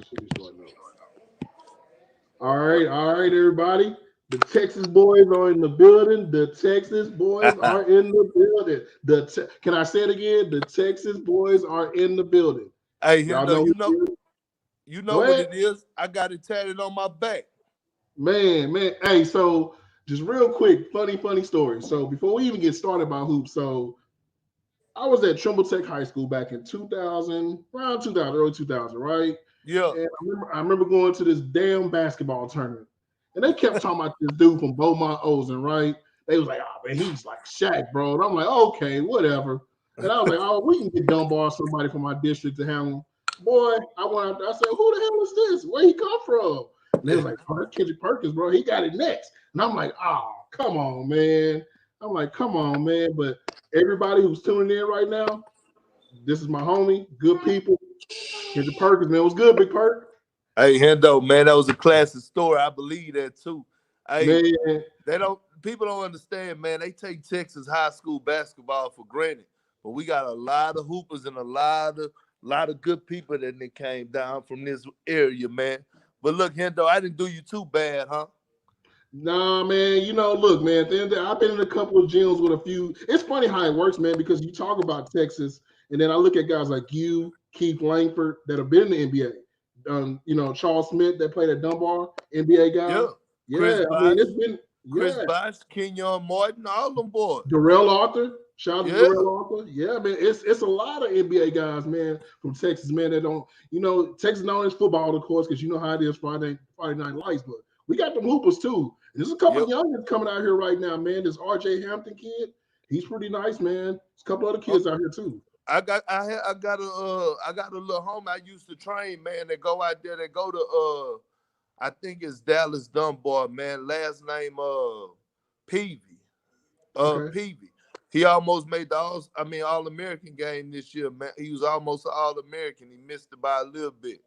Should be starting up. All right, everybody. The Texas boys are in the building. The Texas boys are in the building. Can I say it again? The Texas boys are in the building. Hey, Y'all Hendo, know who it is? you know Go what ahead. it is. I got it tatted on my back. Man. Hey, so just real quick, funny story. So before we even get started about hoops, so I was at Trimble Tech High School back in 2000, around 2000, early 2000, right? Yeah. And I remember going to this damn basketball tournament. And they kept talking about this dude from Beaumont Ozen, right? They was like, oh man, he's like Shaq, bro. And I'm like, okay, whatever. And I was like, oh, we can get Dunbar somebody from my district to handle him. Boy, I went out there, I said, who the hell is this? Where he come from? And they was like, oh, that's Kendrick Perkins, bro. He got it next. And I'm like, oh, come on, man. I'm like, come on, man. But everybody who's tuning in right now, this is my homie, good people. Kendrick Perkins, man. What's good, Big Perk? Hey, Hendo, man, that was a classic story. I believe that too. Hey, Man, people don't understand, man. They take Texas high school basketball for granted. But we got a lot of hoopers and a lot of good people that they came down from this area, man. But look, Hendo, I didn't do you too bad, huh? nah, man. Look, man. At the end of the day, I've been in a couple of gyms with a few. It's funny how it works, man, because you talk about Texas, and then I look at guys like you, Keith Langford, that have been in the NBA. Charles Smith that played at Dunbar, NBA guy. Yeah. Chris Yeah, I mean, Bosh, it's been Chris yeah. Bosh, Kenyon Martin, all them boys. Darrell Arthur. Shout out to Yeah. Darrell Arthur. Yeah, man. It's a lot of NBA guys, man, from Texas, man, that don't, Texas not only football, of course, because you know how it is Friday Night Lights, but we got them hoopers too. And there's a couple of Yep. youngins coming out here right now, man. This RJ Hampton kid, he's pretty nice, man. There's a couple other kids out here too. I got a little home I used to train, man, that go out there, that go to I think it's Dallas Dunbar, man. Last name Peavy. Okay. Peavy. He almost made the All American game this year, man. He was almost an All American. He missed it by a little bit.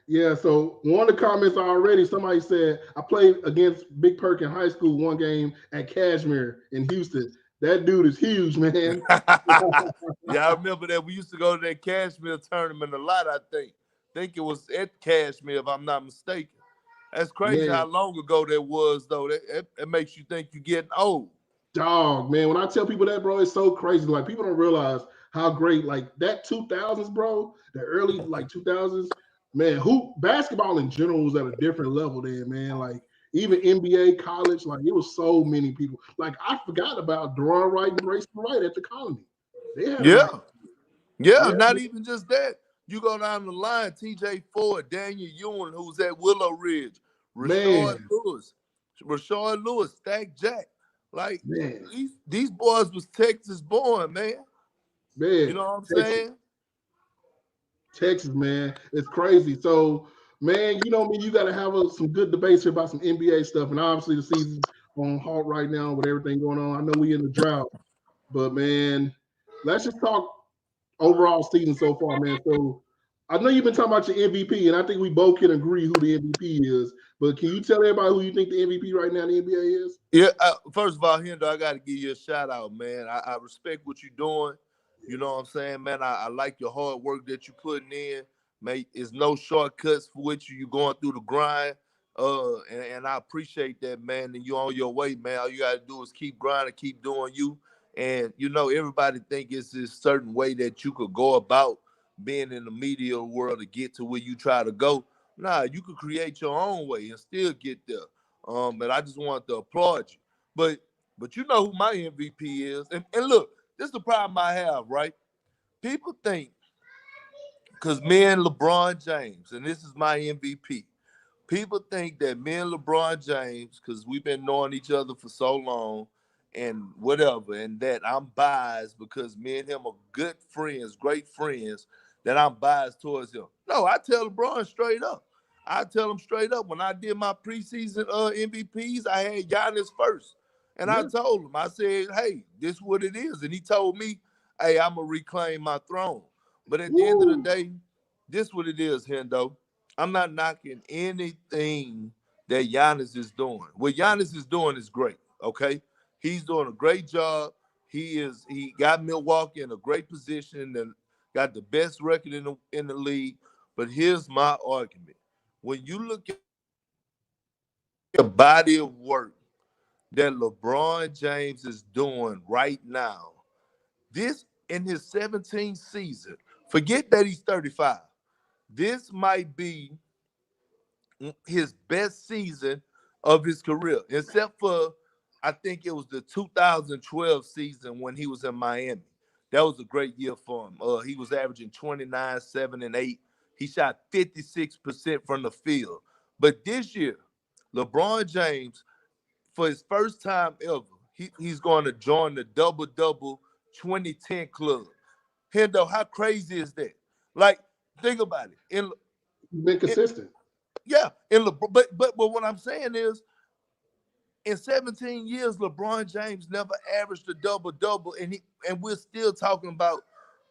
Yeah, so one of the comments already, somebody said, I played against Big Perk in high school one game at Cashmere in Houston. That dude is huge, man. Yeah, I remember that. We used to go to that Cashmere tournament a lot, I think. Think it was at Cashmere, if I'm not mistaken. That's crazy Man, how long ago that was, though. That makes you think you're getting old. dog, man. When I tell people that, bro, it's so crazy. Like people don't realize how great, like that 2000s, bro, the early like 2000s, man. Who basketball in general was at a different level then, man. Like even NBA, college, like it was so many people. Like I forgot about Deron Wright and Grayson Wright at the Colony. They had a Yeah. nice, Yeah, yeah, not even just that. You go down the line, TJ Ford, Daniel Ewing, who's at Willow Ridge, Rashard man, Lewis, Stack Jack. Like man, these boys was Texas born, man. You man. know what I'm Texas, saying? Texas, man, it's crazy. So, man, you know me, you got to have some good debates here about some NBA stuff, and obviously the season's on halt right now with everything going on. I know we in the drought, but man, let's just talk overall season so far, man. So, I know you've been talking about your MVP, and I think we both can agree who the MVP is. But can you tell everybody who you think the MVP right now in the NBA is? Yeah. First of all, Hendo, I got to give you a shout out, man. I respect what you're doing. You know what I'm saying, man? I like your hard work that you're putting in. Mate, it's no shortcuts for which you're going through the grind. And I appreciate that, man. And you're on your way, man. All you gotta do is keep grinding, keep doing you. And everybody think it's this certain way that you could go about being in the media world to get to where you try to go. Nah, you could create your own way and still get there. But I just want to applaud you. But you know who my MVP is. And look, this is the problem I have, right? People think because me and LeBron James, and this is my MVP. People think that me and LeBron James, because we've been knowing each other for so long and whatever, and that I'm biased because me and him are good friends, great friends, that I'm biased towards him. No, I tell LeBron straight up. I tell him straight up. When I did my preseason MVPs, I had Giannis first. And I Yeah, told him, I said, hey, this is what it is. And he told me, hey, I'm going to reclaim my throne. But at the end of the woo, day, this is what it is, Hendo. I'm not knocking anything that Giannis is doing. What Giannis is doing is great. Okay, he's doing a great job. He got Milwaukee in a great position and got the best record in the league. But here's my argument. When you look at the body of work that LeBron James is doing right now, this in his 17th season, forget that he's 35. This might be his best season of his career, except for I think it was the 2012 season when he was in Miami. That was a great year for him. He was averaging 29, 7, and 8. He shot 56% from the field. But this year, LeBron James, for his first time ever, he's going to join the double-double 2010 club. Hendo, how crazy is that? Like, think about it. He's been consistent. Yeah, but what I'm saying is, in 17 years, LeBron James never averaged a double-double, and we're still talking about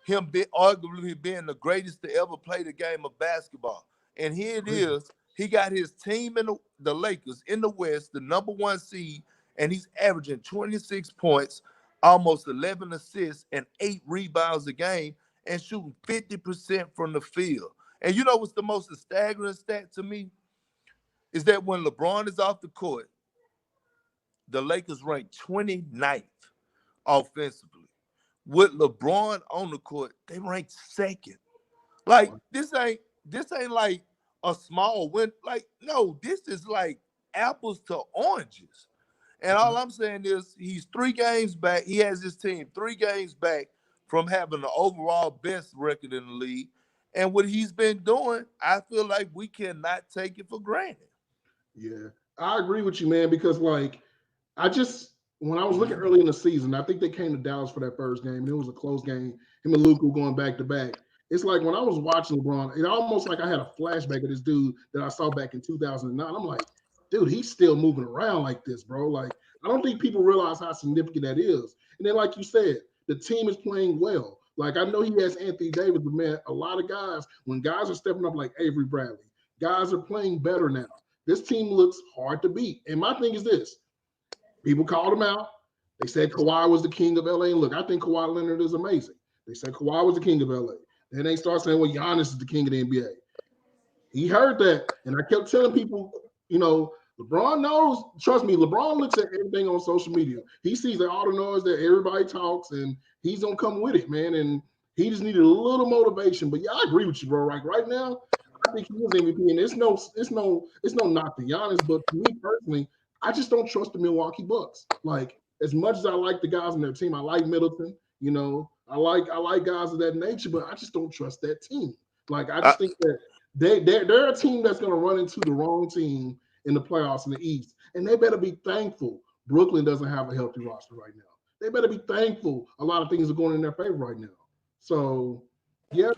him arguably being the greatest to ever play the game of basketball. And here it is. He got his team in the Lakers in the West, the number 1 seed, and he's averaging 26 points, almost 11 assists, and 8 rebounds a game, and shooting 50% from the field. And you know what's the most staggering stat to me? Is that when LeBron is off the court, the Lakers rank 29th offensively. With LeBron on the court, they rank 2nd. Like, this ain't like a small win. Like, no, this is like apples to oranges. And all I'm saying is he's 3 games back. He has his team 3 games back from having the overall best record in the league. And what he's been doing, I feel like we cannot take it for granted. Yeah, I agree with you, man, because like when I was looking early in the season, I think they came to Dallas for that first game, and it was a close game. Him and Luka going back to back. It's like when I was watching LeBron, it almost like I had a flashback of this dude that I saw back in 2009. I'm like, dude, he's still moving around like this, bro. Like, I don't think people realize how significant that is. And then, like you said, the team is playing well. Like, I know he has Anthony Davis, but man, a lot of guys, when guys are stepping up like Avery Bradley, guys are playing better now. This team looks hard to beat. And my thing is this. People called him out. They said Kawhi was the king of LA. And look, I think Kawhi Leonard is amazing. They said Kawhi was the king of LA. Then they start saying, well, Giannis is the king of the NBA. He heard that. And I kept telling people, LeBron knows, trust me, LeBron looks at everything on social media. He sees that all the noise that everybody talks, and he's going to come with it, man. And he just needed a little motivation. But yeah, I agree with you, bro. Like right now, I think he is MVP. And it's no knock to Giannis, but to me personally, I just don't trust the Milwaukee Bucks. Like, as much as I like the guys on their team, I like Middleton, I like guys of that nature, but I just don't trust that team. Like, I just think that they're a team that's going to run into the wrong team in the playoffs in the East, and they better be thankful Brooklyn doesn't have a healthy roster right now. They better be thankful a lot of things are going in their favor right now. So, yeah.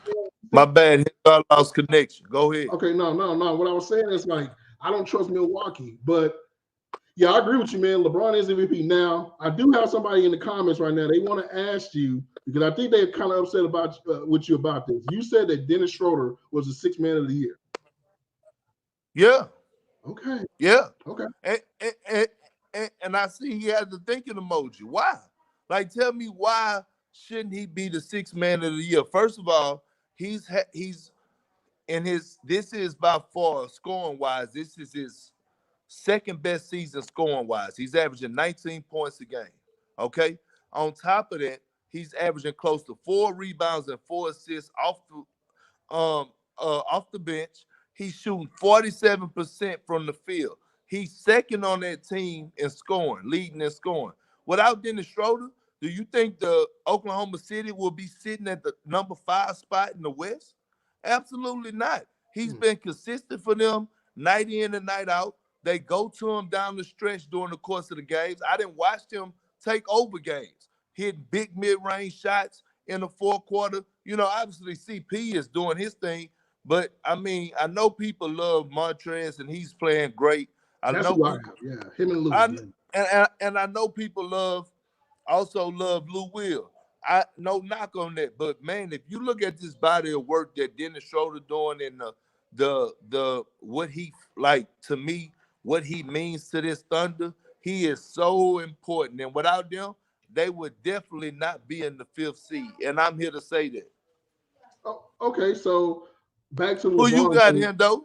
My bad. I lost connection. Go ahead. Okay, no. What I was saying is, like, I don't trust Milwaukee, but yeah, I agree with you, man. LeBron is MVP. Now, I do have somebody in the comments right now. They want to ask you, because I think they're kind of upset with you about this. You said that Dennis Schroeder was the 6th man of the year. Yeah. Okay. Yeah. Okay. And I see he has the thinking emoji. Why? Like, tell me, why shouldn't he be the 6th man of the year? First of all, he's in his. This is by far, scoring wise, this is his 2nd best season scoring wise. He's averaging 19 points a game. Okay. On top of that, he's averaging close to 4 rebounds and 4 assists off the bench. He's shooting 47% from the field. He's 2nd on that team in scoring, leading in scoring. Without Dennis Schroeder, do you think the Oklahoma City will be sitting at the number 5 spot in the West? Absolutely not. He's been consistent for them night in and night out. They go to him down the stretch during the course of the games. I didn't watch him take over games, hitting big mid-range shots in the 4th quarter. Obviously CP is doing his thing, but I mean, I know people love Montrez and he's playing great. That's who I have. Yeah, him and Lou. And I know people also love Lou Will. No knock on that, but man, if you look at this body of work that Dennis Schroeder doing and the what he, like, to me, what he means to this Thunder, he is so important. And without them, they would definitely not be in the 5th seed. And I'm here to say that. Oh, okay, so back to the Who you LeBron got, thing. Hendo?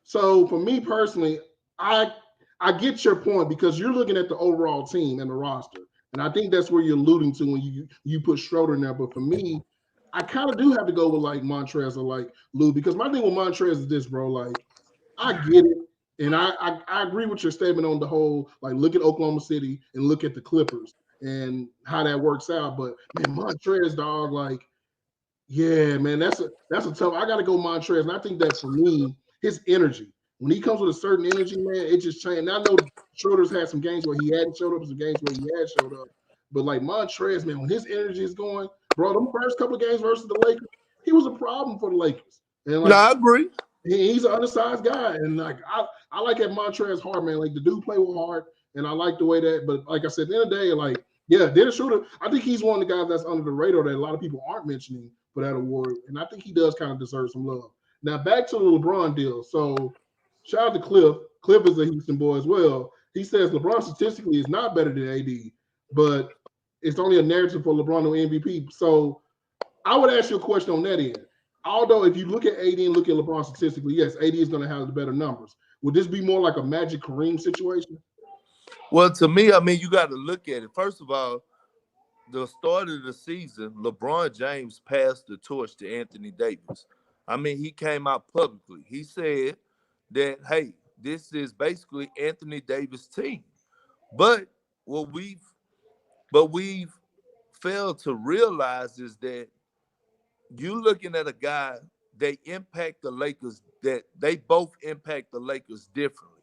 So for me personally, I I get your point because you're looking at the overall team and the roster, and I think that's where you're alluding to when you put Schroeder in there. But for me, I kind of do have to go with like Montrez or like Lou because my thing with Montrez is this, bro. Like I get it, and I agree with your statement on the whole. Like look at Oklahoma City and look at the Clippers and how that works out. But man, Montrez, dog, like yeah, man, that's a tough. I got to go Montrez, and I think that for me, his energy when he comes with a certain energy, man, it just changed. And I know Schroeder's had some games where he hadn't showed up, some games where he had showed up, but like Montrez, man, when his energy is going, bro, them first couple of games versus the Lakers, he was a problem for the Lakers, and No, like I agree. he's an undersized guy, and like I like that Montrez hard, man. Like the dude play with heart, and I like the way that. But like I said, at the end of the day, like yeah, Dennis Schroeder, I think he's one of the guys that's under the radar that a lot of people aren't mentioning for that award, and I think he does kind of deserve some love. Now back to the LeBron deal. So shout out to Cliff. Cliff is a Houston boy as well. He says LeBron statistically is not better than AD, but it's only a narrative for LeBron to MVP. So I would ask you a question on that end. Although if you look at AD and look at LeBron statistically, yes, AD is going to have the better numbers. Would this be more like a Magic Kareem situation? Well, to me, I mean, you got to look at it. First of all, the start of the season, LeBron James passed the torch to Anthony Davis. I mean, he came out publicly. He said that, hey, this is basically Anthony Davis' team. But what we've failed to realize is that you looking at a guy, they impact the Lakers, that they both impact the Lakers differently.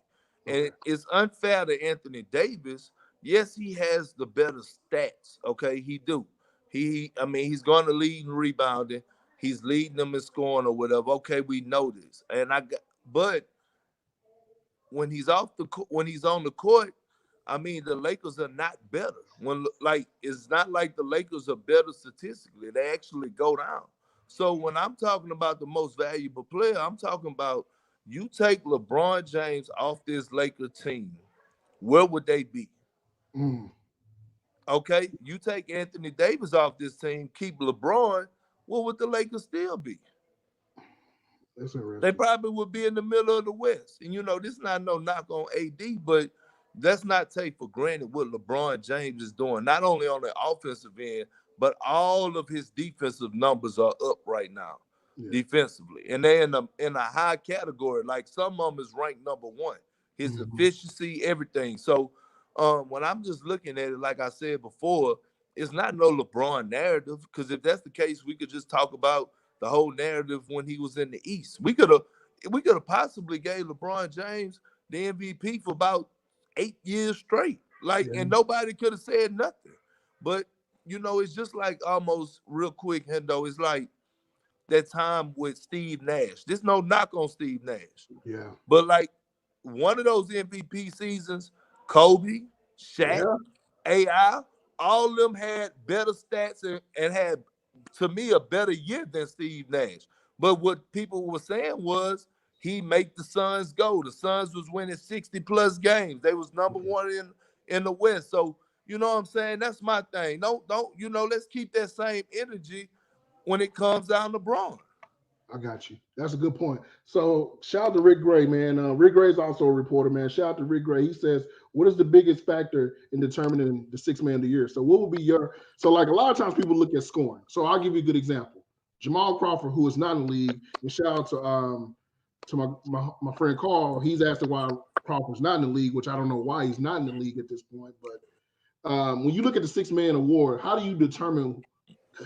Okay. And it's unfair to Anthony Davis. Yes, he has the better stats. Okay, he do. I mean, he's going to lead in rebounding. He's leading them in scoring or whatever. Okay, we know this. But when he's on the court, I mean the Lakers are not better. When like it's not like the Lakers are better statistically. They actually go down. So when I'm talking about the most valuable player, I'm talking about you take LeBron James off this Laker team, where would they be? Mm, Okay, you take Anthony Davis off this team, keep LeBron, what would the Lakers still be? that's They interesting. probably would be in the middle of the West. And this is not no knock on AD, but let's not take for granted what LeBron James is doing, not only on the offensive end, but all of his defensive numbers are up right now, Yeah. defensively. And they're in a high category. Like some of them is ranked number one. His Mhm. efficiency, everything. So when I'm just looking at it, like I said before, it's not no LeBron narrative. Because if that's the case, we could just talk about the whole narrative when he was in the East. We could have possibly gave LeBron James the MVP for about 8 years straight. Like, Yeah. and nobody could have said nothing. But it's just like almost real quick, Hendo. It's like that time with Steve Nash. There's no knock on Steve Nash. Yeah. But like one of those MVP seasons, Kobe, Shaq, Yeah. AI, all of them had better stats and had, to me, a better year than Steve Nash. But what people were saying was he make the Suns go. The Suns was winning 60 plus games. They was number Okay. one in the West. So you know what I'm saying? That's my thing. Don't let's keep that same energy when it comes down to Braun. I got you. That's a good point. So shout out to Rick Gray, man. Rick Gray is also a reporter, man. Shout out to Rick Gray. He says, "What is the biggest factor in determining the six man of the year?" So what would be your? So like a lot of times people look at scoring. So I'll give you a good example. Jamal Crawford, who is not in the league, and shout out to my friend Carl. He's asking why Crawford's not in the league, which I don't know why he's not in the league at this point. But when you look at the six man award, how do you determine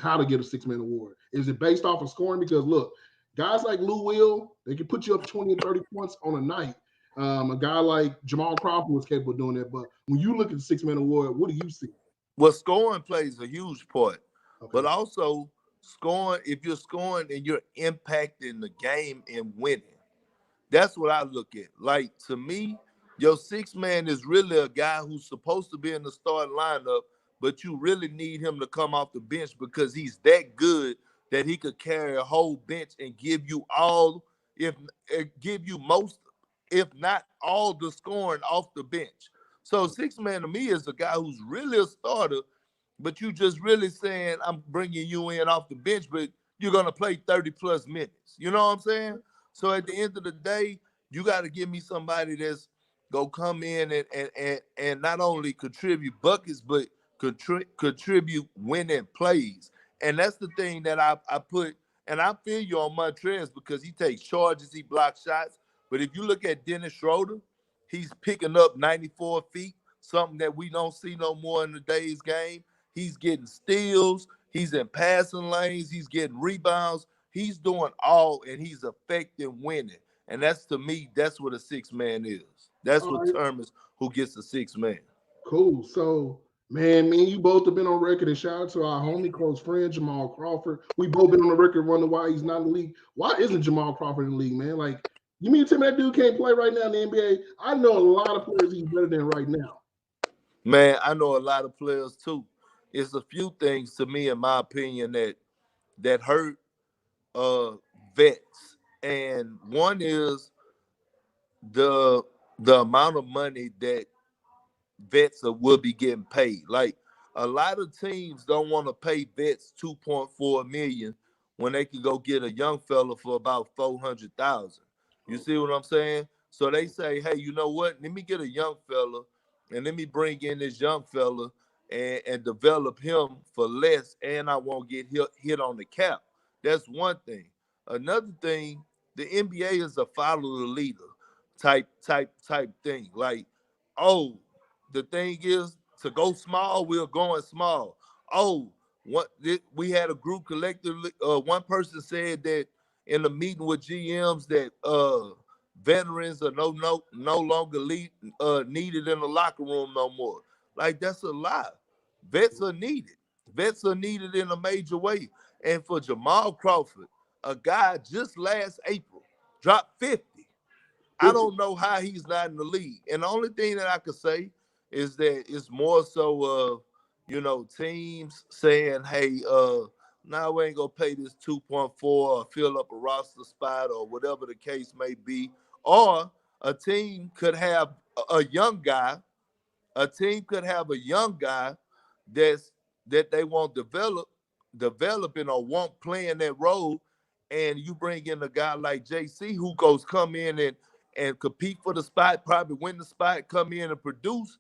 how to get a six man award? Is it based off of scoring? Because look, guys like Lou Will, they can put you up 20 and 30 points on a night. A guy like Jamal Crawford was capable of doing that. But when you look at the six man award, what do you see? Well, scoring plays a huge part, but Okay. also scoring, if you're scoring and you're impacting the game and winning, that's what I look at. Like, to me, your six man is really a guy who's supposed to be in the starting lineup, but you really need him to come off the bench because he's that good that he could carry a whole bench and give you all, if give you most, if not all, the scoring off the bench. So six man to me is a guy who's really a starter, but you just really saying I'm bringing you in off the bench, but you're gonna play 30 plus minutes. You know what I'm saying? So at the end of the day, you got to give me somebody that's go come in and not only contribute buckets, but contribute winning plays. And that's the thing that I put. And I feel you on Montrez because he takes charges, he blocks shots. But if you look at Dennis Schroeder, he's picking up 94 feet, something that we don't see no more in today's game. He's getting steals. He's in passing lanes. He's getting rebounds. He's doing all, and he's effective winning. And that's, to me, that's what a six man is. That's All what right, determines who gets the six man. cool. So, man, me and you both have been on record, and shout out to our homie, close friend, Jamal Crawford. We both been on the record wondering why he's not in the league. Why isn't Jamal Crawford in the league, man? Like, you mean to tell me that dude can't play right now in the NBA? I know a lot of players he's better than right now. Man, I know a lot of players too. It's a few things to me, in my opinion, that hurt uh vets. And one is the amount of money that vets will be getting paid. Like, a lot of teams don't want to pay vets 2.4 million when they can go get a young fella for about 400,000. You see what I'm saying? So they say, hey, you know what? Let me get a young fella and let me bring in this young fella and develop him for less, and I won't get hit on the cap. That's one thing. Another thing, the NBA is a follow the leader type thing. Like, oh, the thing is, to go small, we're going small. Oh, we had a group collectively. One person said that in a meeting with GMs that veterans are no longer needed in the locker room no more. Like, that's a lie. Vets are needed. Vets are needed in a major way. And for Jamal Crawford, a guy just last April dropped 50. I 50. don't know how he's not in the league. And the only thing that I could say is that it's more so teams saying, hey, now we ain't gonna pay this 2.4 or fill up a roster spot or whatever the case may be. Or a team could have a young guy, that's that they won't developing or won't play in that role, and you bring in a guy like JC who goes come in and compete for the spot, probably win the spot, come in and produce.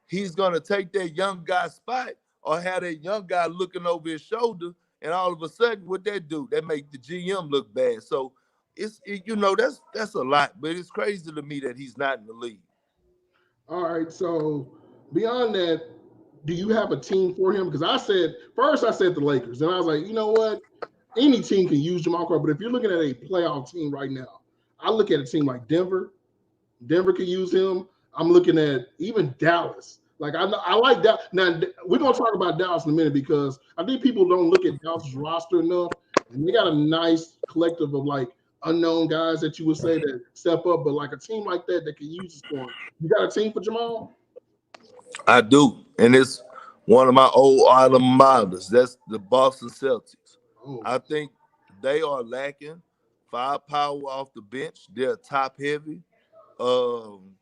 He's gonna take that young guy's spot or have that young guy looking over his shoulder, and all of a sudden, what that do? That make the GM look bad. So that's a lot, but it's crazy to me that he's not in the league. All right. So beyond that, do you have a team for him? Because I said the Lakers, and I was like, you know what? Any team can use Jamal Crawford, but if you're looking at a playoff team right now, I look at a team like Denver. Denver could use him. I'm looking at even Dallas. Like, I like that. Now we're gonna talk about Dallas in a minute because I think people don't look at Dallas' roster enough, and they got a nice collective of like unknown guys that you would say that step up. But like a team like that can use the scoring. You got a team for Jamal? I do, and it's one of my old alma maters. That's the Boston Celtics. Oh, I think they are lacking firepower off the bench. They're top heavy. Um,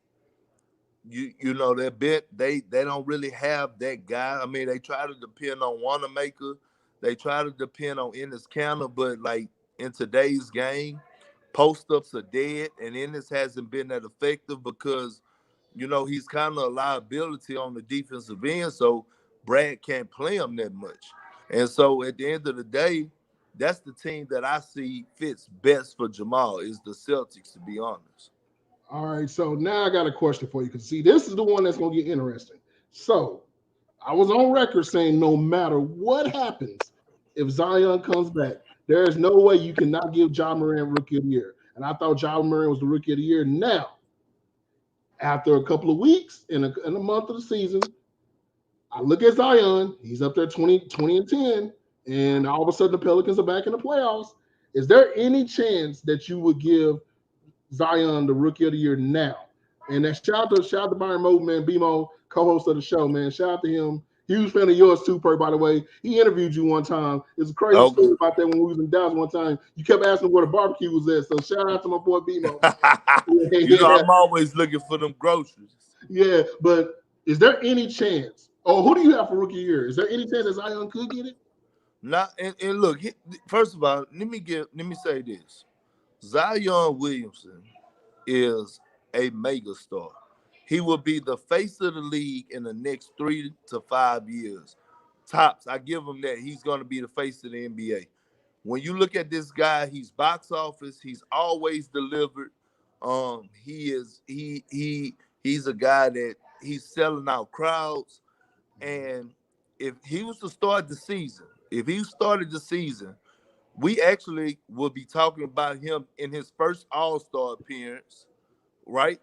they're bit. They don't really have that guy. I mean, they try to depend on Wanamaker. They try to depend on Ennis Canner, but like in today's game, post ups are dead, and Ennis hasn't been that effective because he's kind of a liability on the defensive end, so Brad can't play him that much. And so at the end of the day, that's the team that I see fits best for Jamal is the Celtics, to be honest. all right. So now I got a question for you because see, this is the one that's gonna get interesting. So I was on record saying no matter what happens, if Zion comes back, there is no way you cannot give Ja Morant Rookie of the Year. And I thought Ja Morant was the Rookie of the Year. Now, after a couple of weeks in a month of the season, I look at Zion. He's up there 20 and 10. And all of a sudden, the Pelicans are back in the playoffs. Is there any chance that you would give Zion the Rookie of the Year now? And that shout out to Byron Moe, man, BMO, co-host of the show, man. Shout out to him. Huge fan of yours too, Per, by the way. He interviewed you one time. It's a crazy Okay. story about that when we was in Dallas one time. You kept asking where the barbecue was at. So shout out to my boy BMO. Yeah. I'm always looking for them groceries. Yeah, but is there any chance? Oh, who do you have for Rookie of the Year? Is there any chance that Zion could get it? Not and look, first of all, let me say this. Zion Williamson is a mega star. He will be the face of the league in the next 3 to 5 years. Tops. I give him that. He's going to be the face of the NBA. When you look at this guy, he's box office. He's always delivered. He's a guy that he's selling out crowds. And if he was to start the season, if he started the season, we actually will be talking about him in his first All-Star appearance, right?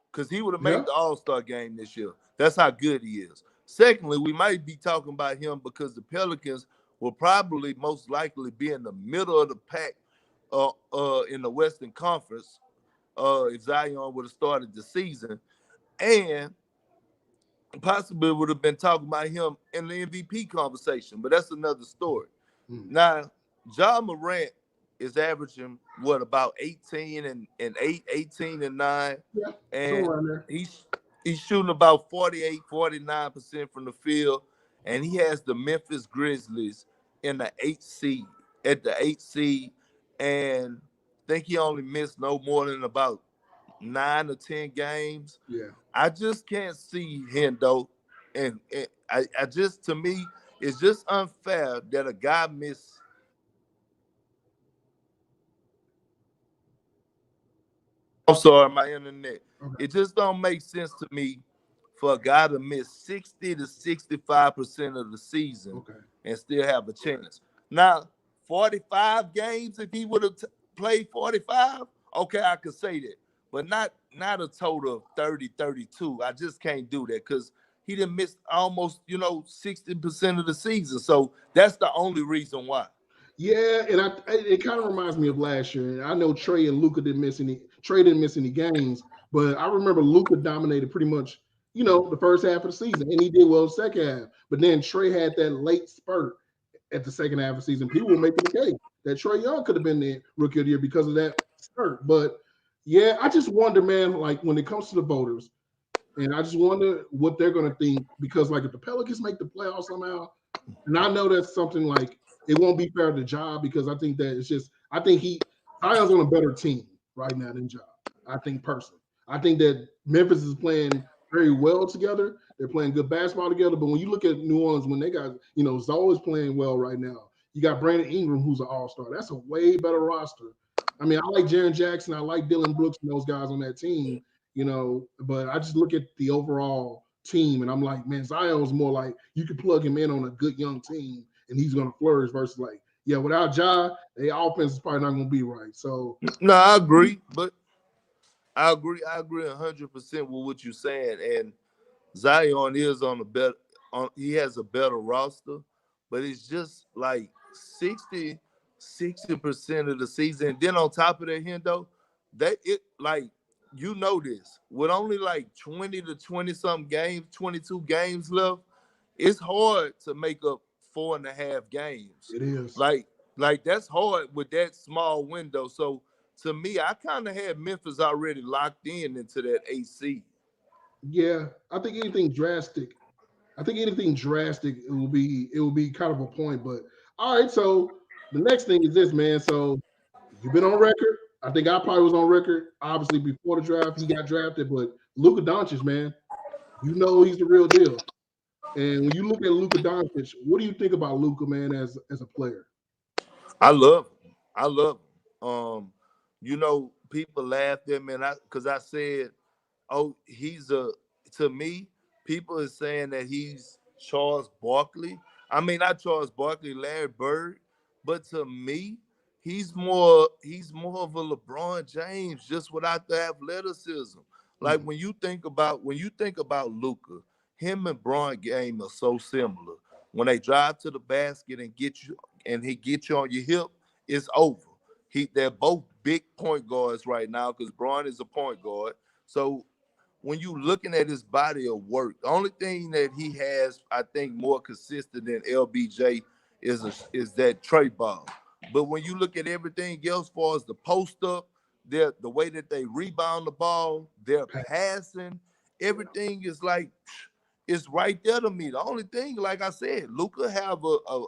Because he would have Yeah. made the All-Star game this year. That's how good he is. Secondly, we might be talking about him because the Pelicans will probably most likely be in the middle of the pack in the Western Conference if Zion would have started the season. And possibly would have been talking about him in the MVP conversation, but that's another story. Now, John Morant is averaging what about 18 and 8, 18 and 9, Yeah. and Somewhere in there. he's shooting about 48, 49% from the field, and he has the Memphis Grizzlies in the 8th seed at the 8th seed, and I think he only missed no more than about 9 or 10 games. Yeah. I just can't see Hendo, and I just to me it's just unfair that a guy missed. I'm sorry, my internet. Okay. It just don't make sense to me for a guy to miss 60 to 65% of the season Okay. and still have a chance. Now, 45 games, if he would have played 45, okay, I could say that. But not a total of 30, 32. I just can't do that because he didn't miss almost, 60% of the season. So that's the only reason why. Yeah, and it kind of reminds me of last year. And I know Trey and Luca didn't miss any. Trey didn't miss any games, but I remember Luca dominated pretty much, the first half of the season, and he did well the second half. But then Trey had that late spurt at the second half of the season. People were making the case that Trey Young could have been the rookie of the year because of that spurt. But yeah, I just wonder, man, like when it comes to the voters, and I just wonder what they're going to think because, like, if the Pelicans make the playoffs somehow, and I know that's something like it won't be fair to Ja because I think that it's just I think Zion's on a better team right now than Ja. I think personally. I think that Memphis is playing very well together. They're playing good basketball together. But when you look at New Orleans, when they got, Zoe is playing well right now. You got Brandon Ingram, who's an all-star. That's a way better roster. I mean, I like Jaren Jackson, I like Dylan Brooks and those guys on that team, but I just look at the overall team and I'm like, man, Zion's more like you could plug him in on a good young team and he's gonna flourish versus like, yeah, without Ja, the offense is probably not gonna be right. So No, I agree, but I agree 100% with what you're saying. And Zion is on a better he has a better roster, but it's just like 60% of the season. And then on top of that, Hendo, this, with only like 20 to 20 something games, 22 games left, it's hard to make up 4.5 games. it is. Like that's hard with that small window. So to me, I kind of had Memphis already locked in into that AC. Yeah, I think anything drastic. I think anything drastic it will be kind of a point. But all right, so the next thing is this, man. So you've been on record. I think I probably was on record, obviously before the draft. He got drafted, but Luka Doncic, man, he's the real deal. And when you look at Luka Doncic, what do you think about Luka, man, as a player? I love him. I love him. People laughed at me and because I said, "Oh, he's a." To me, people are saying that he's Charles Barkley. I mean, not Charles Barkley, Larry Bird, but to me, he's more of a LeBron James, just without the athleticism. Like Mhm. when you think about Luca, him and Bron game are so similar. When they drive to the basket and he get you on your hip, it's over. They're both big point guards right now because Bron is a point guard. So when you looking at his body of work, the only thing that he has, I think, more consistent than LBJ is that Trey ball. But when you look at everything else, as far as the post up, the way that they rebound the ball, their passing, everything is like it's right there to me. The only thing, like I said, Luka have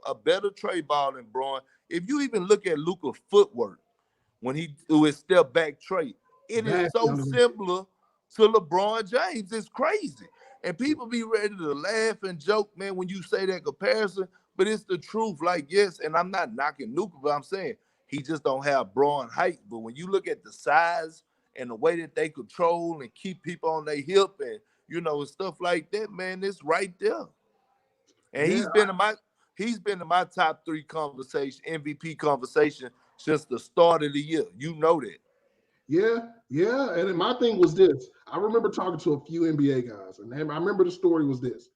a better trade ball than Braun. If you even look at Luka's footwork when he do his step back trade, it is Vastly so underrated. similar to LeBron James. It's crazy. And people be ready to laugh and joke, man, when you say that comparison, but it's the truth. Like, yes, and I'm not knocking Luka, but I'm saying he just don't have Braun height. But when you look at the size and the way that they control and keep people on their hip and and stuff like that, man, it's right there. And Yeah, he's been in my top 3 conversation, MVP conversation since the start of the year. You know that. yeah. And then my thing was this. I remember talking to a few NBA guys, and I remember the story was this.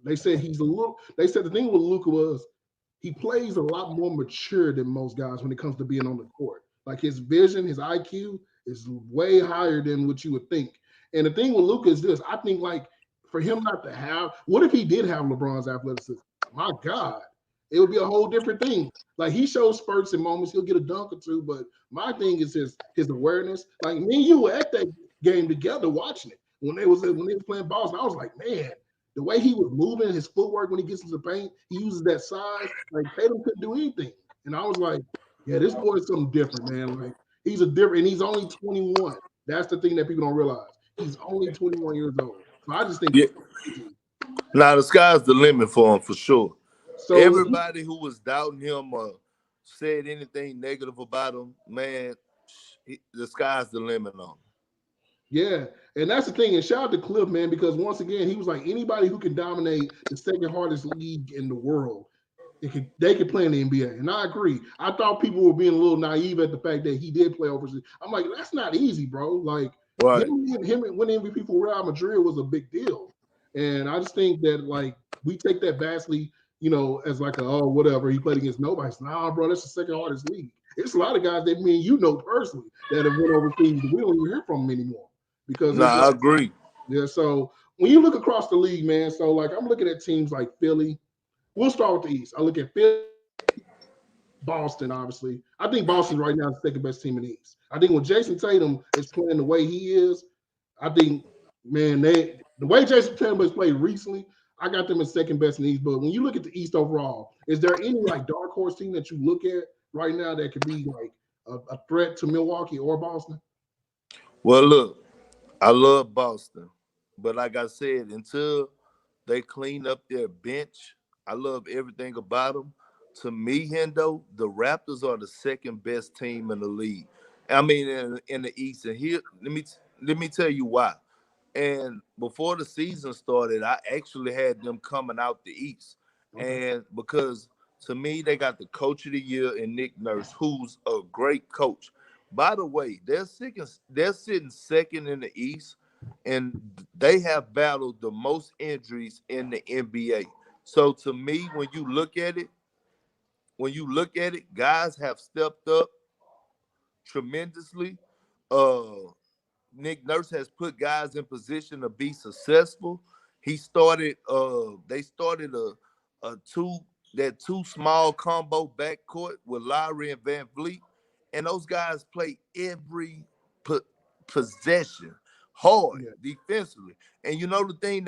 They said he's a little. They said the thing with Luca was he plays a lot more mature than most guys when it comes to being on the court. Like his vision, his IQ is way higher than what you would think. And the thing with Luca is this: I think like for him not to have, what if he did have LeBron's athleticism? My God, it would be a whole different thing. Like he shows spurts and moments, he'll get a dunk or two, but my thing is his awareness. Like me and you were at that game together watching it when they was playing Boston. I was like, man, the way he was moving, his footwork when he gets into the paint, he uses that size. Like Tatum couldn't do anything, and I was like, yeah, this boy is something different, man. Like he's a different, and he's only 21. That's the thing that people don't realize. He's only 21 years old. So I just think Yeah. it's crazy. Now the sky's the limit for him for sure. So Everybody who was doubting him or said anything negative about him, man, the sky's the limit on him. yeah, and that's the thing. And shout out to Cliff, man, because once again, he was like anybody who can dominate the second hardest league in the world, they could play in the NBA. And I agree. I thought people were being a little naive at the fact that he did play overseas. I'm like, that's not easy, bro. Like Right. him winning MVP for Real Madrid was a big deal. And I just think that like we take that vastly, as like a oh whatever he played against nobody. It's, nah, bro, that's the second hardest league. It's a lot of guys that me and you know personally that have went overseas. We don't even hear from them anymore because No, it's I like agree. yeah. So when you look across the league, man, so like I'm looking at teams like Philly. We'll start with the East. I look at Philly, Boston, obviously. I think Boston's right now the second best team in the East. I think when Jason Tatum is playing the way he is, I think, man, the way Jason Tatum has played recently, I got them as second best in the East. But when you look at the East overall, is there any like dark horse team that you look at right now that could be like a threat to Milwaukee or Boston? Well, look, I love Boston, but like I said, until they clean up their bench, I love everything about them. To me, Hendo, the Raptors are the second best team in the league. I mean, in the East. And here, let me tell you why. And before the season started, I actually had them coming out the East. Okay. And because to me, they got the coach of the year in Nick Nurse, who's a great coach. By the way, they're sitting second in the East, and they have battled the most injuries in the NBA. So to me, when you look at it, guys have stepped up tremendously. Uh, Nick Nurse has put guys in position to be successful. They started a two small combo backcourt with Lowry and Van Vliet, and those guys play every po- possession hard Yeah. defensively. And you know the thing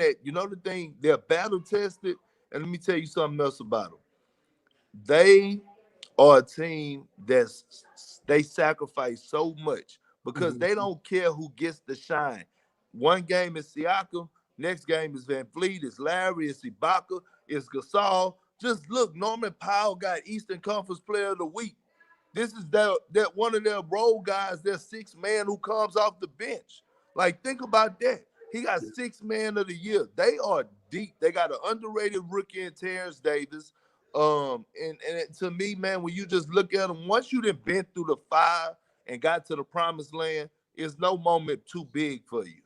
they're battle tested. And let me tell you something else about them. They are a team they sacrifice so much because they Mhm. don't care who gets the shine. One game is Siakam, next game is Van Vliet, it's Larry, it's Ibaka, it's Gasol. Just look, Norman Powell got Eastern Conference Player of the Week. This is that one of their role guys, their sixth man who comes off the bench. Like, think about that. He got six man of the year. They are deep. They got an underrated rookie in Terrence Davis. To me, man, when you just look at them, once you done been through the fire and got to the promised land, it's no moment too big for you.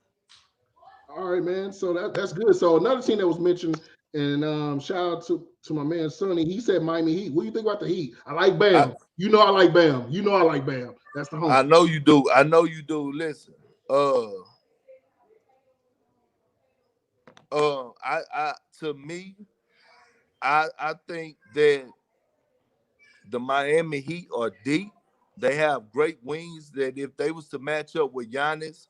All right, man. So that's good. So another team that was mentioned, and shout out to my man Sonny. He said Miami Heat. What do you think about the Heat? I like I, Bam. You know I like Bam. You know I like Bam. That's the I homie. know you do. I know you do. Listen, uh, I to me, I think that the Miami Heat are deep. They have great wings that if they was to match up with Giannis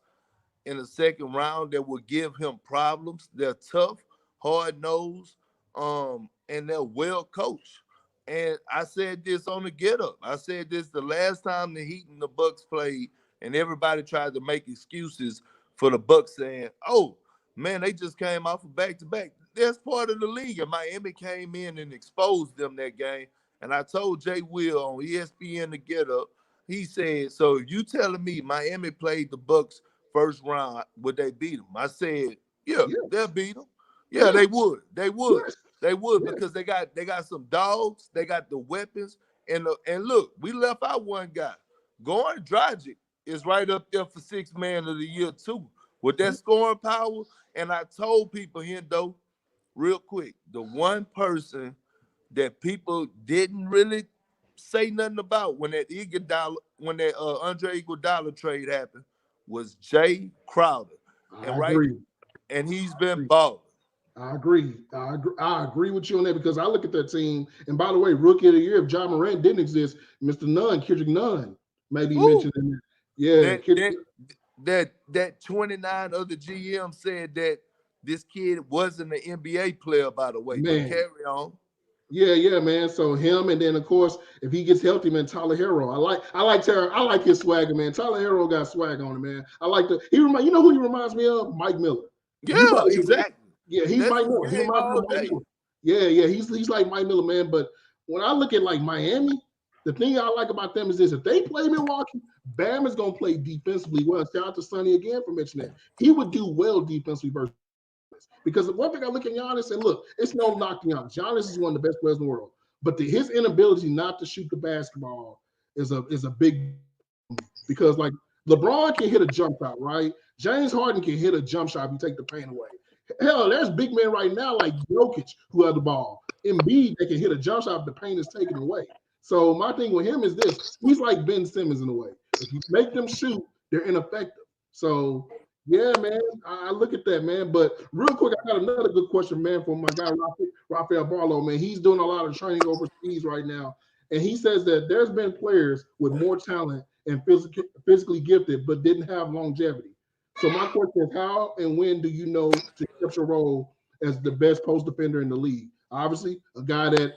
in the second round, that would give him problems. They're tough, hard nosed, and they're well coached. And I said this on the get up. I said this the last time the Heat and the Bucks played, and everybody tried to make excuses for the Bucks saying, "Oh man, they just came off of back to back." That's part of the league. And Miami came in and exposed them that game. And I told Jay Will on ESPN to get up. He said, "So if you telling me Miami played the Bucks first round, would they beat them?" I said, "Yeah, they'll Yes, beat them. Yeah, yes, they would. They would. yes, They would yes. because they got some dogs. They got the weapons. And look, we left out one guy. Goran Dragic is right up there for sixth man of the year too with that scoring power. And I told people here though, real quick, the one person that people didn't really say nothing about when that Andre Iguodala trade happened was Jay Crowder. And I right, agree. and he's I been agree. balling. I agree. I agree with you on that because I look at that team. And by the way, rookie of the year, if John Morant didn't exist, Mr. Nunn, Kendrick Nunn, maybe Woo! mentioned in there. Yeah, That that that 29 other GM said that this kid wasn't an NBA player, by the way. But man. carry on. Yeah, man. So him, and then of course, if he gets healthy, man, Tyler Hero. I like his swagger, man. Tyler Hero got swag on him, man. I like the you know who he reminds me of? Mike Miller. You Yeah, probably exactly. yeah, he's That's Mike his Miller. He game reminds me all of Mike day. Miller. Yeah, he's like Mike Miller, man. But when I look at like Miami, the thing I like about them is this: if they play Milwaukee, Bam is gonna play defensively well. Shout out to Sonny again for mentioning that. He would do well defensively versus because one thing I look at Giannis and look, it's no knock to Giannis. Giannis is one of the best players in the world, but his inability not to shoot the basketball is a big because like LeBron can hit a jump shot, right? James Harden can hit a jump shot if you take the pain away. Hell, there's big men right now like Jokic who have the ball. Embiid, they can hit a jump shot if the pain is taken away. So my thing with him is this: he's like Ben Simmons in a way. If you make them shoot, they're ineffective. So yeah, man, I look at that, man. But real quick, I got another good question, man, from my guy Rafael Barlow, man. He's doing a lot of training overseas right now, and he says that there's been players with more talent and physically gifted, but didn't have longevity. So my question is, how and when do you know to accept your role as the best post defender in the league? Obviously, a guy that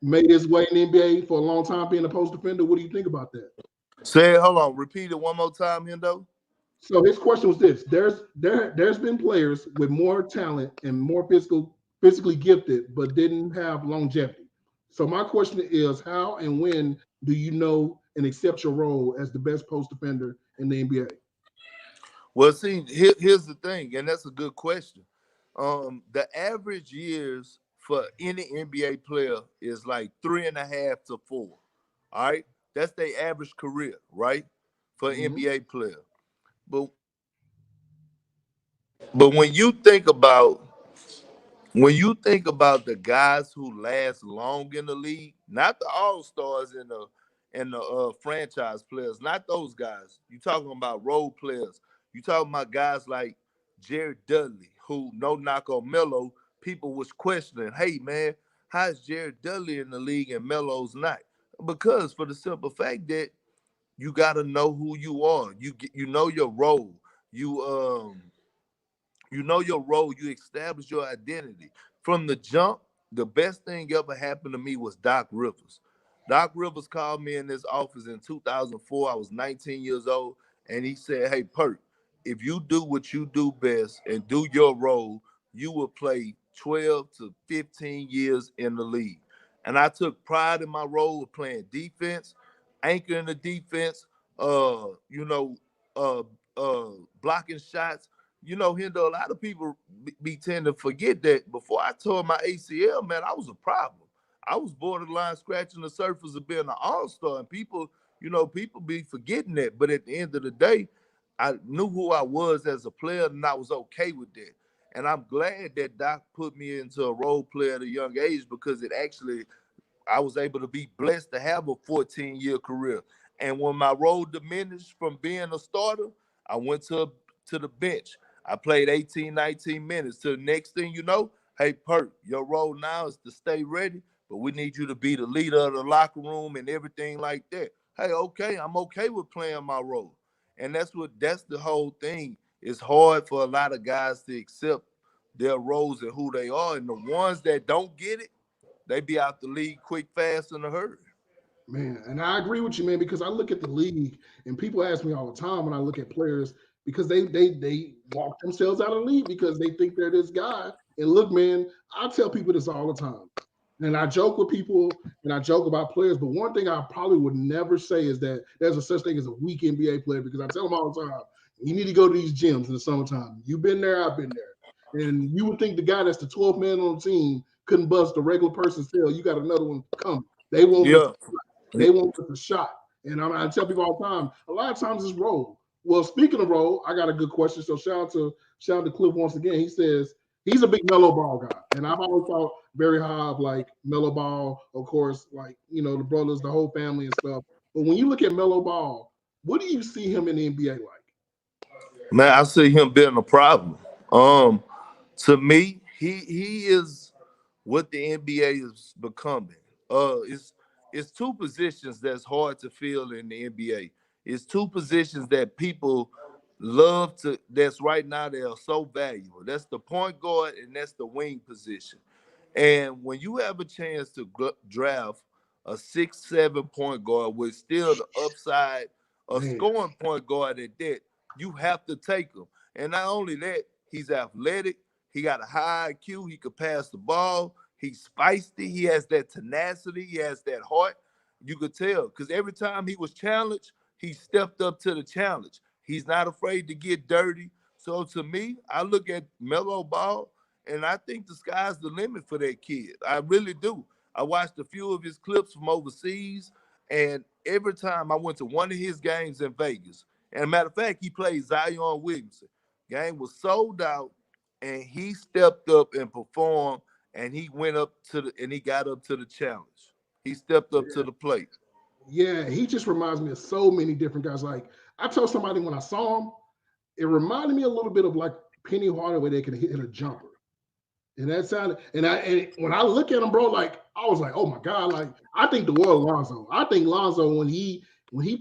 made his way in the NBA for a long time being a post defender. What do you think about that? Say, hold on, repeat it one more time, Hendo. So his question was this: there's been players with more talent and more physically gifted, but didn't have longevity. So my question is, how and when do you know and accept your role as the best post defender in the NBA? Well, see, here's the thing, and that's a good question. The average years for any NBA player is like 3.5 to 4. All right, that's their average career, right, for an Mm-hmm. NBA player. But but when you think about the guys who last long in the league, not the all stars and the franchise players, not those guys. You talking about role players. You talking about guys like Jared Dudley, who no knock on Melo, people was questioning, hey man, how is Jared Dudley in the league and Melo's not? Because for the simple fact that you got to know who you are. You know your role. You establish your identity. From the jump, the best thing ever happened to me was Doc Rivers. Doc Rivers called me in this office in 2004. I was 19 years old, and he said, "Hey, Perk, if you do what you do best and do your role, you will play 12 to 15 years in the league." And I took pride in my role of playing defense, anchoring the defense, uh, you know, uh, uh, blocking shots. Hendo, a lot of people be tend to forget that before I tore my ACL, man, I was a problem. I was borderline scratching the surface of being an all-star, and people be forgetting that. But at the end of the day, I knew who I was as a player, and I was okay with that. And I'm glad that Doc put me into a role player at a young age because it actually I was able to be blessed to have a 14-year career. And when my role diminished from being a starter, I went to the bench. I played 18, 19 minutes. To the next thing you know, hey, Perk, your role now is to stay ready, but we need you to be the leader of the locker room and everything like that. Hey, okay, I'm okay with playing my role. And that's the whole thing. It's hard for a lot of guys to accept their roles and who they are. And the ones that don't get it, they be out the league quick, fast, in a hurry. Man, and I agree with you, man, because I look at the league and people ask me all the time when I look at players because they walk themselves out of the league because they think they're this guy. And look, man, I tell people this all the time. And I joke with people and I joke about players, but one thing I probably would never say is that there's a such thing as a weak NBA player because I tell them all the time, you need to go to these gyms in the summertime. You've been there, I've been there. And you would think the guy that's the 12th man on the team couldn't bust a regular person's tail. You got another one coming. They won't miss. Yeah. They won't put the shot. And I tell people all the time, a lot of times it's role. Well, speaking of role, I got a good question. So shout out to Cliff once again. He says he's a big mellow ball guy. And I've always thought very high of like mellow ball, of course, like the brothers, the whole family and stuff. But when you look at mellow ball, what do you see him in the NBA like? Man, I see him being a problem. To me, he is what the NBA is becoming. It's two positions that's hard to fill in the NBA. It's two positions that people love to. That's right now they are so valuable. That's the point guard and that's the wing position. And when you have a chance to draft a 6'7" point guard with still the upside, a Man, scoring point guard at that, you have to take him. And not only that, he's athletic. He got a high IQ. He could pass the ball. He's feisty. He has that tenacity. He has that heart. You could tell because every time he was challenged, he stepped up to the challenge. He's not afraid to get dirty. So to me, I look at Melo Ball, and I think the sky's the limit for that kid. I really do. I watched a few of his clips from overseas, and every time I went to one of his games in Vegas, and a matter of fact, he played Zion Williamson. Game was sold out, and he stepped up and performed, and he went up and he got up to the challenge. He stepped up to the plate. yeah, he just reminds me of so many different guys. Like I told somebody when I saw him, it reminded me a little bit of like Penny Hardaway. They can hit a jumper. And that sounded, and when I look at him, bro, like I was like, oh my God, like I think the world of Lonzo. I think Lonzo when he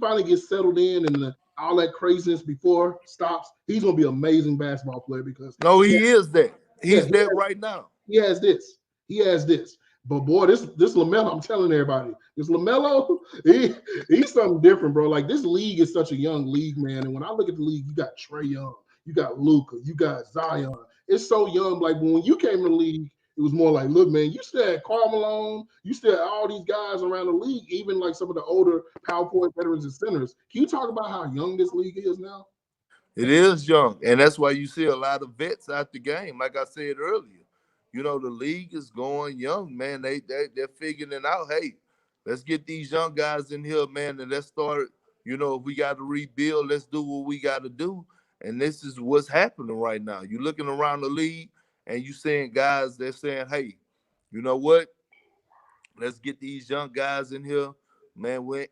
finally gets settled in and all that craziness before stops, he's gonna be an amazing basketball player because No, he is that. yeah, He's that right now. he has this. He has this. But boy, this LaMelo, I'm telling everybody, this LaMelo, he's something different, bro. Like this league is such a young league, man. And when I look at the league, you got Trae Young, you got Luka, you got Zion. It's so young. Like when you came in the league, it was more like, look, man, you still had Karl Malone, you still had all these guys around the league, even like some of the older power forward veterans and centers. Can you talk about how young this league is now? It is young, and that's why you see a lot of vets out the game. Like I said earlier, the league is going young, man. They're figuring it out. Hey, let's get these young guys in here, man, and let's start. If we got to rebuild, let's do what we got to do. And this is what's happening right now. You're looking around the league, and you seeing guys. They're saying, hey, you know what? Let's get these young guys in here, man. We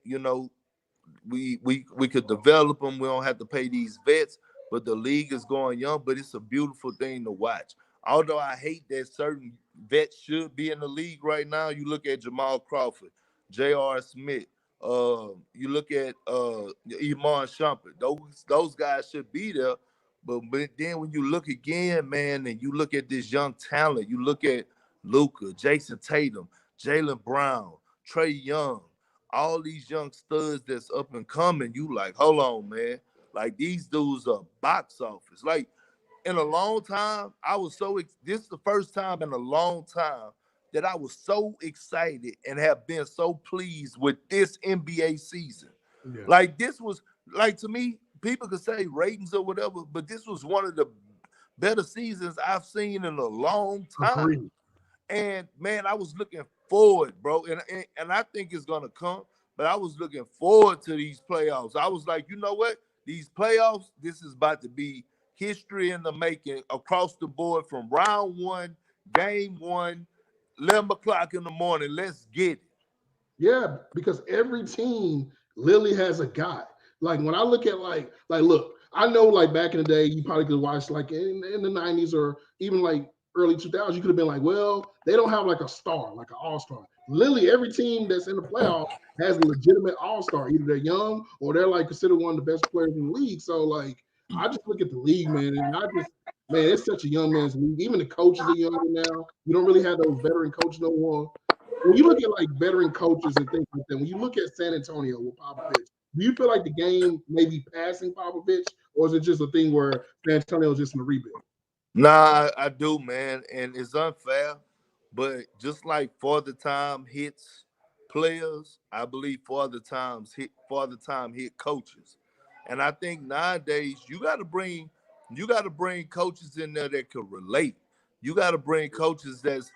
could develop them. We don't have to pay these vets, but the league is going young. But it's a beautiful thing to watch. Although I hate that certain vets should be in the league right now. You look at Jamal Crawford, J.R. Smith. You look at Iman Shumpert. Those guys should be there. But then when you look again, man, and you look at this young talent, you look at Luka, Jason Tatum, Jaylen Brown, Trae Young, all these young studs that's up and coming, you like, hold on, man. Like these dudes are box office. Like in a long time, this is the first time in a long time that I was so excited and have been so pleased with this NBA season. Yeah. Like this was like to me, people could say ratings or whatever, but this was one of the better seasons I've seen in a long time. Agreed. And man, I was looking forward, bro. And I think it's gonna come, but I was looking forward to these playoffs. I was like, you know what? These playoffs, this is about to be history in the making across the board from round one, game one, 11 o'clock in the morning. Let's get it. Yeah, because every team literally has a guy. Like when I look at look, I know like back in the day, you probably could watch like in the 90s or even like early 2000s, you could have been like, well, they don't have like a star, like an all-star. Literally every team that's in the playoff has a legitimate all-star. Either they're young or they're like considered one of the best players in the league. So like I just look at the league, man, and man, it's such a young man's league. Even the coaches are younger now. You don't really have those veteran coaches no more. When you look at like veteran coaches and things like that, when you look at San Antonio with Popovich, do you feel like the game may be passing Popovich, or is it just a thing where San Antonio is just in a rebuild? Nah, I do, man, and it's unfair. But just like Father Time hits players, I believe Father Time hit coaches, and I think nowadays you got to bring coaches in there that can relate. You got to bring coaches that's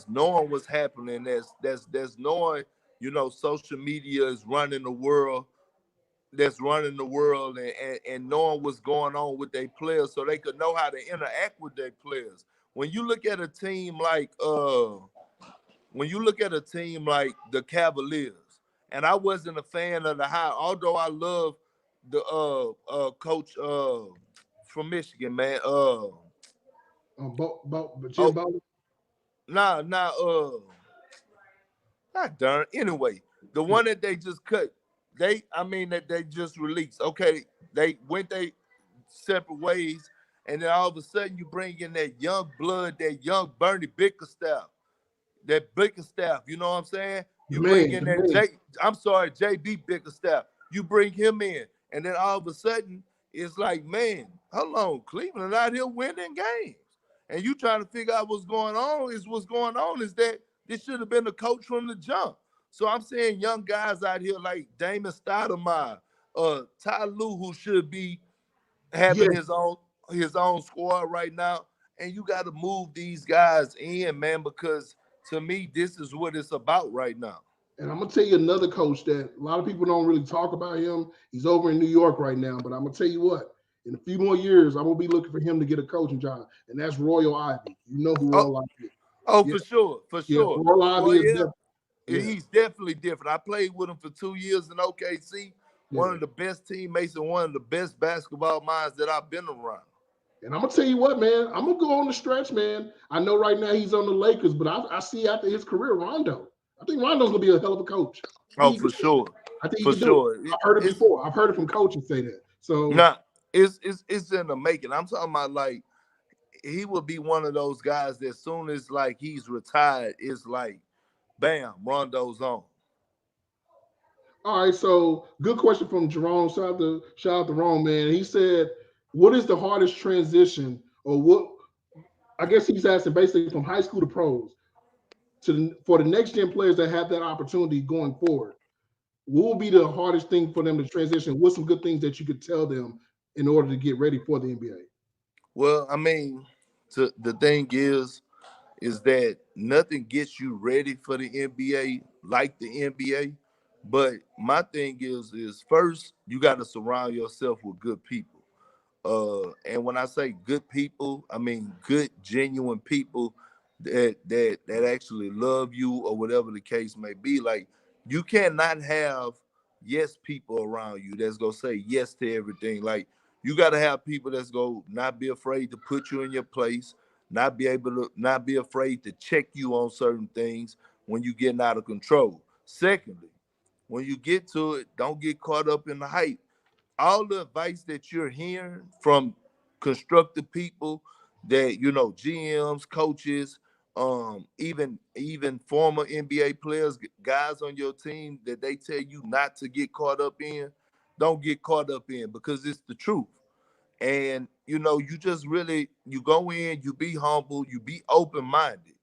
knowing what's happening, that's knowing social media is running the world, that's running the world, and knowing what's going on with their players so they could know how to interact with their players. When you look at a team like the Cavaliers, and I wasn't a fan of the high, although I love the coach from Michigan, man. Jim Oh, Butler. nah, nah, not darn. Anyway, the one that they just cut, that they just released. Okay, they went they separate ways, and then all of a sudden you bring in that young blood, that young Bernie Bickerstaff, you know what I'm saying? You bring in The that man. JB Bickerstaff. You bring him in, and then all of a sudden it's like, man, hold on, Cleveland out here winning games, and you trying to figure out what's going on. What's going on is that this should have been the coach from the jump. So I'm saying young guys out here like Damon Stoudemire, Ty Lue, who should be having Yes, his own squad right now, and you got to move these guys in, man, because to me this is what it's about right now. and I'm gonna tell you another coach that a lot of people don't really talk about him. He's over in New York right now, but I'm gonna tell you what. In a few more years, I'm gonna be looking for him to get a coaching job, and that's Royal Ivy. You know who Oh, Royal Ivy is? oh, Yeah, for sure, for yeah. sure. Royal Ivy Roy, is yeah, yeah, he's definitely different. I played with him for 2 years in OKC. One yeah. of the best teammates and one of the best basketball minds that I've been around. And I'm gonna tell you what, man. I'm gonna go on the stretch, man. I know right now he's on the Lakers, but I see after his career, Rondo. I think Rondo's gonna be a hell of a coach. Oh, for sure, I think he for can do it. sure. I've heard it It's before. I've heard it from coaches say that. So not. It's in the making. I'm talking about like he would be one of those guys that as soon as like he's retired, it's like bam, Rondo's on. all right, so good question from Jerome. Shout out to Rome, man. He said, "What is the hardest transition, or what?" I guess he's asking basically from high school to pros for the next gen players that have that opportunity going forward. What will be the hardest thing for them to transition? What's some good things that you could tell them in order to get ready for the NBA? Well, I mean, the thing is that nothing gets you ready for the NBA like the NBA. But my thing is first you got to surround yourself with good people. And when I say good people, I mean good, genuine people that actually love you or whatever the case may be. Like you cannot have yes people around you that's gonna say yes to everything. Like you gotta have people that's gonna not be afraid to put you in your place, not be afraid to check you on certain things when you're getting out of control. Secondly, when you get to it, don't get caught up in the hype. All the advice that you're hearing from constructive people that GMs, coaches, even former NBA players, guys on your team that they tell you not to get caught up in, don't get caught up in because it's the truth. And you just really you go in, you be humble, you be open-minded,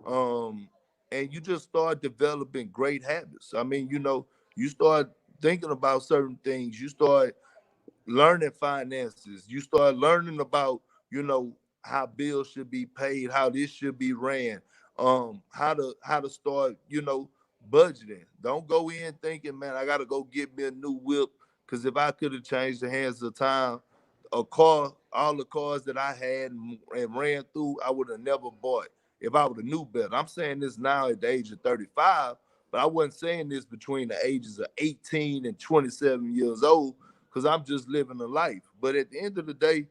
um, and you just start developing great habits. I mean, you start thinking about certain things, you start learning finances. You start learning about, how bills should be paid, how this should be ran, how to start, budgeting. Don't go in thinking, man, I gotta go get me a new whip. Cause if I could have changed the hands of time, a car, all the cars that I had and ran through, I would have never bought if I would have knew better. I'm saying this now at the age of 35, but I wasn't saying this between the ages of 18 and 27 years old because I'm just living a life. But at the end of the day,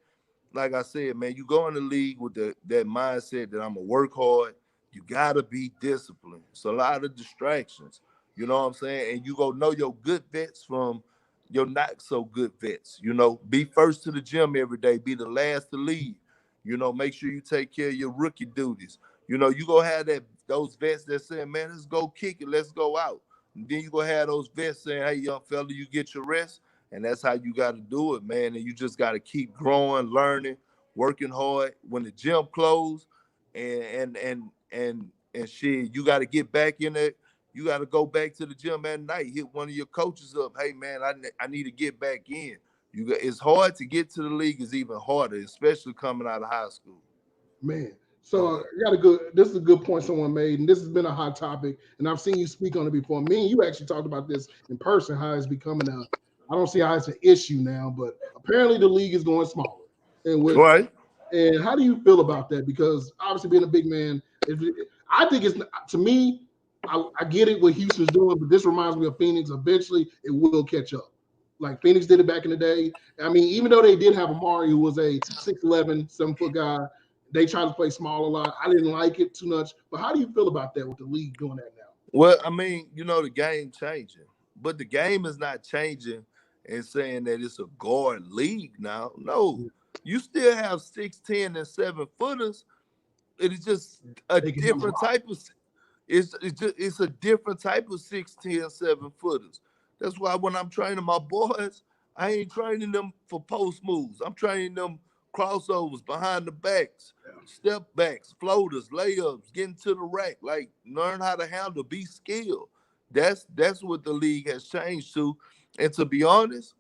like I said, man, you go in the league with that mindset that I'm gonna work hard. You gotta be disciplined. It's a lot of distractions. You know what I'm saying? And you go know your good vets from your not so good vets. Be first to the gym every day. Be the last to leave. Make sure you take care of your rookie duties. You gonna have those vets that saying, man, let's go kick it, let's go out. And then you gonna have those vets saying, hey, young fella, you get your rest. And that's how you gotta do it, man. And you just gotta keep growing, learning, working hard. When the gym closed and shit, you gotta get back in it. You gotta go back to the gym at night, hit one of your coaches up. Hey man, I need to get back in. It's hard to get to the league, is even harder, especially coming out of high school. Man. So I got a good. This is a good point someone made, and this has been a hot topic. And I've seen you speak on it before. Me and you actually talked about this in person. How it's becoming a. I don't see how it's an issue now, but apparently the league is going smaller. And with Right. and how do you feel about that? Because obviously being a big man, I think it's to me. I get it what Houston's doing, but this reminds me of Phoenix. Eventually, it will catch up. Like Phoenix did it back in the day. I mean, even though they did have Amari, who was a 6'11", 7-foot guy, they tried to play small a lot. I didn't like it too much. But how do you feel about that with the league doing that now? Well, I mean, the game changing, but the game is not changing and saying that it's a guard league now. No, you still have 6'10" and 7-footers. It is just a different type of. It's a different type of 6'10", 7-footers. That's why when I'm training my boys, I ain't training them for post moves. I'm training them crossovers, behind the backs, step backs, floaters, layups, getting to the rack. Like learn how to handle, be skilled. That's what the league has changed to. And to be honest,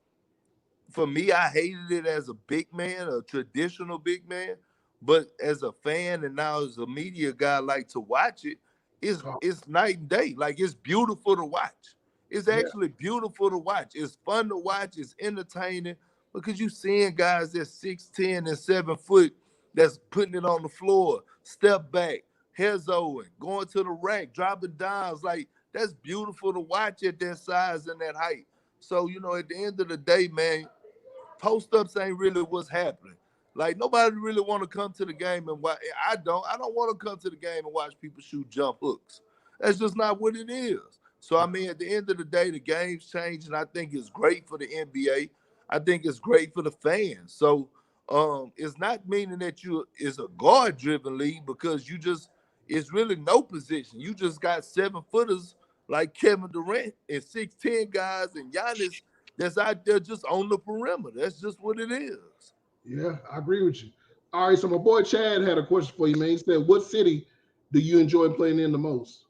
for me, I hated it as a big man, a traditional big man. But as a fan and now as a media guy, I like to watch it. It's night and day. Like it's beautiful to watch. It's actually beautiful to watch. It's fun to watch. It's entertaining because you seeing guys that's 6'10" and 7 foot that's putting it on the floor, step back, hezoing, going to the rack, dropping dimes. Like that's beautiful to watch at that size and that height. So, at the end of the day, man, post-ups ain't really what's happening. Like nobody really want to come to the game and watch. I don't want to come to the game and watch people shoot jump hooks. That's just not what it is. So I mean, at the end of the day, the game's changed, and I think it's great for the NBA. I think it's great for the fans. So it's not meaning that it's a guard-driven league because it's really no position. You just got 7-footers like Kevin Durant and 6'10" guys and Giannis that's out there just on the perimeter. That's just what it is. Yeah, I agree with you. All right, so my boy Chad had a question for you, man. He said, "What city do you enjoy playing in the most?"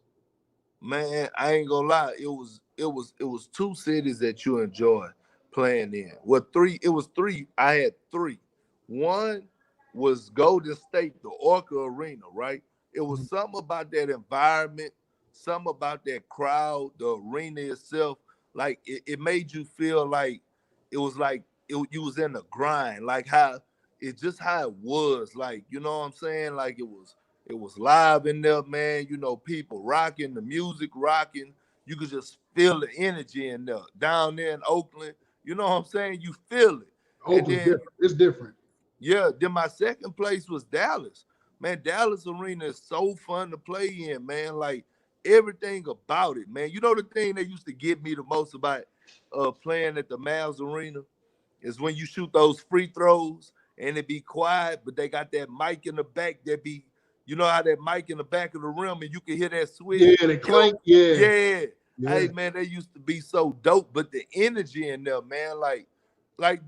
Man, I ain't gonna lie. It was two cities that you enjoy playing in. Well, three. It was three. I had three. One was Golden State, the Orca Arena, right? It was something about that environment, something about that crowd, the arena itself. Like it made you feel like you was in the grind, like how it was. Like, you know what I'm saying? Like it was live in there, man. People rocking, the music rocking. You could just feel the energy in there. Down there in Oakland, you know what I'm saying? You feel it. And Oakland's then, different. It's different. yeah, then my second place was Dallas. Man, Dallas Arena is so fun to play in, man. Like everything about it, man. You know the thing that used to get me the most about playing at the Mavs Arena is when you shoot those free throws and it be quiet, but they got that mic in the back that be, how that mic in the back of the rim and you can hear that switch. Yeah, they clank. Yeah. Yeah. Hey man, they used to be so dope, but the energy in there, man, like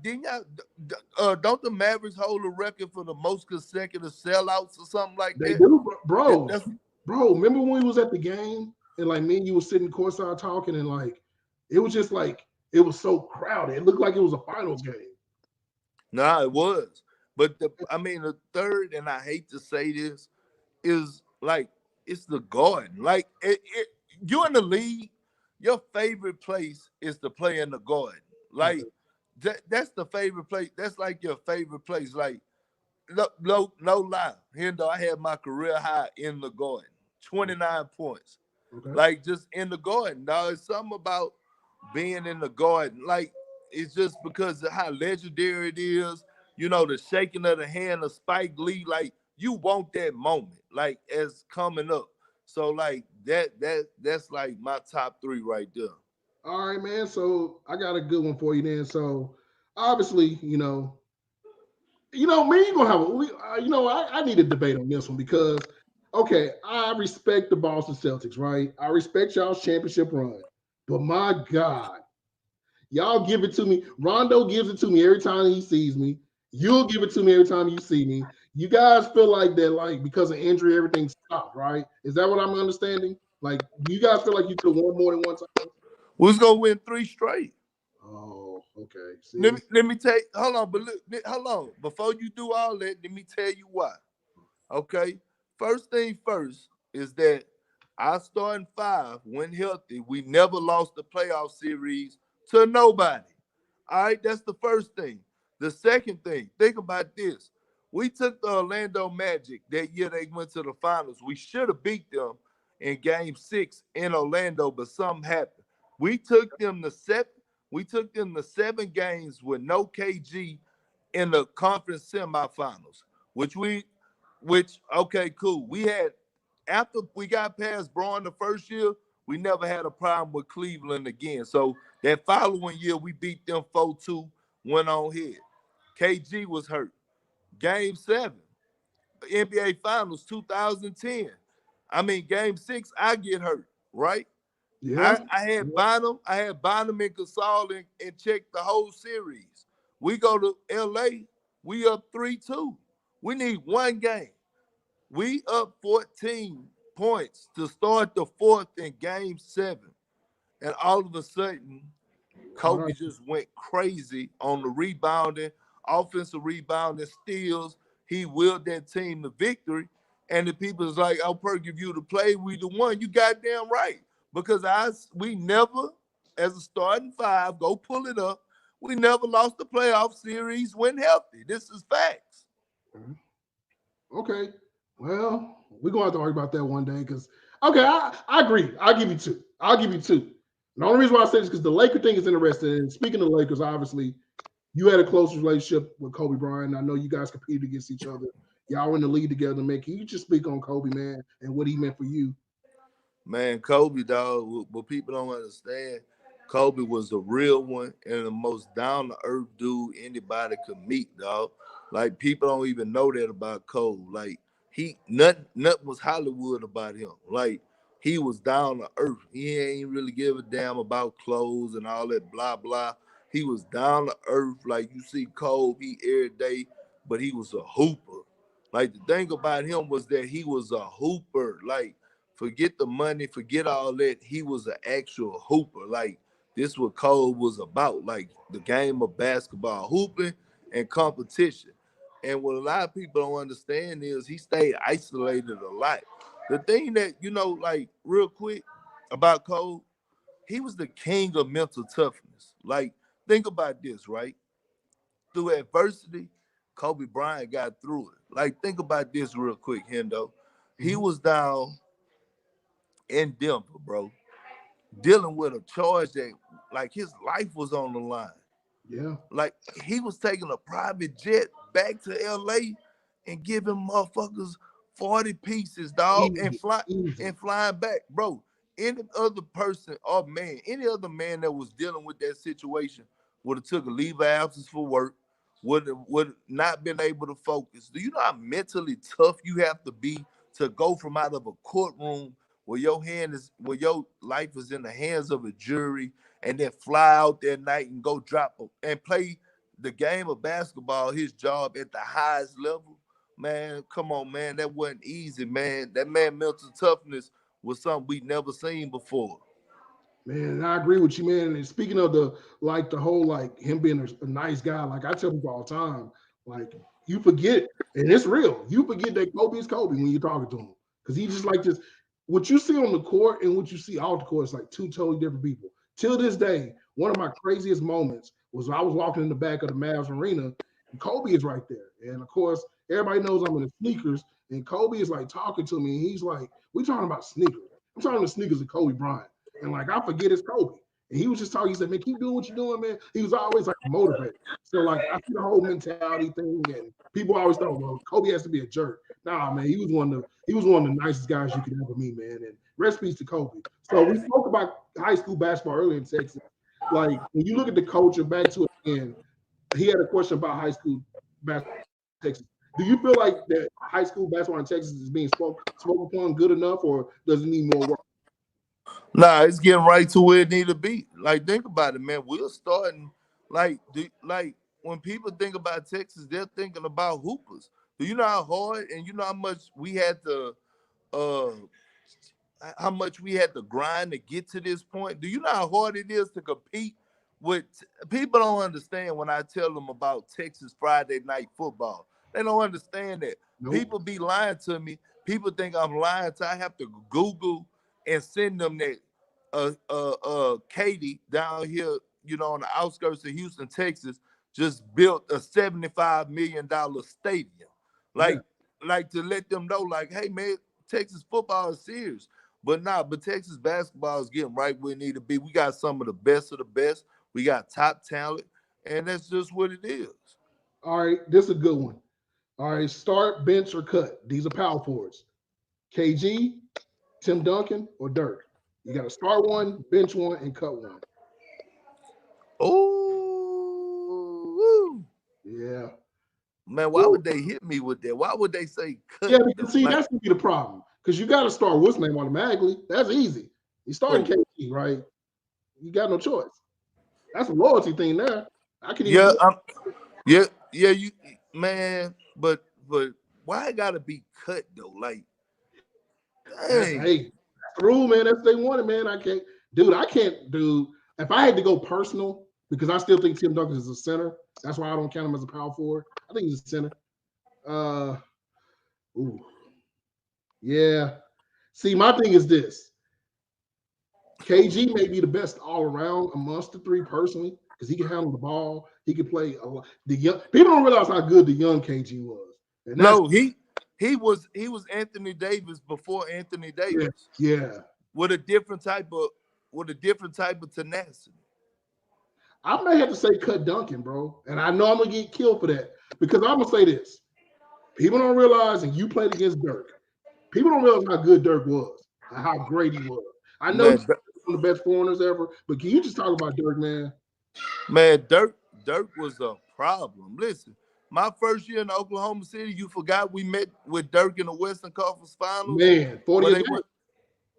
didn't y'all, don't the Mavericks hold a record for the most consecutive sellouts or something like They that? do, bro. That's Bro, remember when we was at the game and like me and you was sitting courtside talking and like it was just like it was so crowded. It looked like it was a finals game. Nah, it was. But the third, and I hate to say this, is like it's the Garden. Like you in the league, your favorite place is to play in the Garden. Like that's the favorite place. That's like your favorite place. Like no lie. Hendo, I had my career high in the Garden, 29 points. Okay. Like just in the Garden. Now it's something about being in the Garden. Like it's just because of how legendary it is. The shaking of the hand of Spike Lee. Like you want that moment, like as coming up. So like that's like my top three right there. All right, man. So I got a good one for you then. So obviously, Me, you gonna have I need a debate on this one because okay, I respect the Boston Celtics, right? I respect y'all's championship run, but my God, y'all give it to me. Rondo gives it to me every time he sees me. You'll give it to me every time you see me. You guys feel like that, like because of injury, everything stopped, right? Is that what I'm understanding? Like, do you guys feel like you could have won more than one time? Who's gonna win 3 straight? Oh, okay. Let See, me let me tell you, hold on, but look, hold on. Before you do all that, let me tell you why. Okay. First thing first is that our starting five, when healthy, we never lost the playoff series to nobody. All right, that's the first thing. The second thing, think about this. We took the Orlando Magic that year they went to the finals. We should have beat them in game 6 in Orlando, but something happened. We took them to seven, we took them to 7 games with no KG in the conference semifinals, which we which okay, cool. We had after we got past Braun the first year, we never had a problem with Cleveland again. So that following year, we beat them 4-2, went on here. KG was hurt. Game 7, NBA Finals 2010. I mean, game 6, I get hurt, right? yeah, I had Bynum and Gasol and checked the whole series. We go to LA, we up 3-2. We need one game. We up 14 points to start the fourth in game 7. And all of a sudden, all Kobe right. just went crazy on the rebounding, offensive rebounding steals. He willed that team to victory. And the people is like, "Oh, Perk, if you to play, we the one." You goddamn right. Because we never, as a starting five, go pull it up. We never lost the playoff series when healthy. This is facts. Okay. Well, we're gonna have to argue about that one day because okay, I agree. I'll give you two. I'll give you two. The only reason why I say this is because the Laker thing is interesting. And speaking of Lakers, obviously, you had a close relationship with Kobe Bryant. I know you guys competed against each other. Y'all were in the league together, man. Can you just speak on Kobe, man, and what he meant for you? Man, Kobe, dog, what people don't understand, Kobe was a real one and the most down to earth dude anybody could meet, dog. Like people don't even know that about Kobe. Like nothing was Hollywood about him. Like he was down to earth. He ain't really give a damn about clothes and all that blah blah. He was down to earth. Like you see Kobe every day, but he was a hooper. Like the thing about him was that he was a hooper. Like forget the money, forget all that. He was an actual hooper. Like this what Cole was about. Like the game of basketball, hooping and competition. And what a lot of people don't understand is he stayed isolated a lot. The thing that, like real quick about Cole, he was the king of mental toughness. Like, think about this, right? Through adversity, Kobe Bryant got through it. Like, think about this real quick, Hendo. He Mhm. was down in Denver, bro, dealing with a charge that like his life was on the line. Yeah, Like he was taking a private jet back to LA and giving motherfuckers 40 pieces, dog, and easy, fly easy. and flying back. Bro, any other person or man, any other man that was dealing with that situation would have took a leave of absence for work, would not been able to focus. Do you know how mentally tough you have to be to go from out of a courtroom where your life is in the hands of a jury and then fly out that night and go and play the game of basketball, his job at the highest level? Man, come on, man. That wasn't easy, man. That man mental toughness was something we never seen before. Man, I agree with you, man. And speaking of the whole like him being a nice guy, like I tell people all the time, like you forget, and it's real. You forget that Kobe is Kobe when you're talking to him because he just like this. What you see on the court and what you see off the court is like two totally different people. Till this day, one of my craziest moments was when I was walking in the back of the Mavs arena, and Kobe is right there. And of course, everybody knows I'm in the sneakers, and Kobe is like talking to me, and he's like, "We talking about sneakers. I'm talking about sneakers of Kobe Bryant." And like I forget it's Kobe. And he was just talking, he said, "Man, keep doing what you're doing, man." He was always like motivated. So like I see the whole mentality thing, and people always thought, well, Kobe has to be a jerk. Nah, man, he was one of the nicest guys you could ever meet, man. And rest in peace to Kobe. So we spoke about high school basketball earlier in Texas. Like when you look at the culture, back to it again, he had a question about high school basketball. Texas. Do you feel like that high school basketball in Texas is being spoke upon good enough, or does it need more work? Nah, it's getting right to where it need to be. Like, think about it, man. We're starting like when people think about Texas, they're thinking about hoopers. Do you know how hard and you know how much we had to uh how much we had to grind to get to this point? Do you know how hard it is to compete with people don't understand when I tell them about Texas Friday night football. They don't understand that. Nope. People be lying to me. People think I'm lying, so I have to Google and send them that Katie down here, on the outskirts of Houston, Texas, just built a $75 million stadium. Yeah. Like to let them know, like, hey man, Texas football is serious. But Texas basketball is getting right where it need to be. We got some of the best of the best. We got top talent, and that's just what it is. All right, this is a good one. All right, start, bench, or cut. These are power forwards. KG, Tim Duncan, or Dirk. You got to start one, bench one, and cut one. Oh, Yeah. man, why Woo. would they hit me with that? Why would they say cut Yeah, because though? see, Like, that's gonna be the problem. Because you got to start what's name automatically. That's easy. You starting oh, KG, right? You got no choice. That's a loyalty thing there. I can even yeah, do yeah, you man, but why it gotta be cut though? Like, that's dang. hey, that's the rule, man. That's what they wanted, man. I can't do if I had to go personal, because I still think Tim Duncan is a center. That's why I don't count him as a power forward. I think he's a center. Uh ooh, yeah. See, my thing is this. KG may be the best all around amongst the three personally, because he can handle the ball. He can play a lot. The young people don't realize how good the young KG was. And that's No, he was Anthony Davis before Anthony yeah, Davis yeah. with a different type of tenacity. I may have to say cut Duncan, bro. And I know I'm gonna get killed for that. Because I'm gonna say this. People don't realize, and you played against Dirk. People don't realize how good Dirk was and how great he was. I know Man, he's one of the best foreigners ever, but can you just talk about Dirk, man? man, Dirk was a problem. Listen, my first year in Oklahoma City, you forgot we met with Dirk in the Western Conference Finals Man, 40 where a they game. went,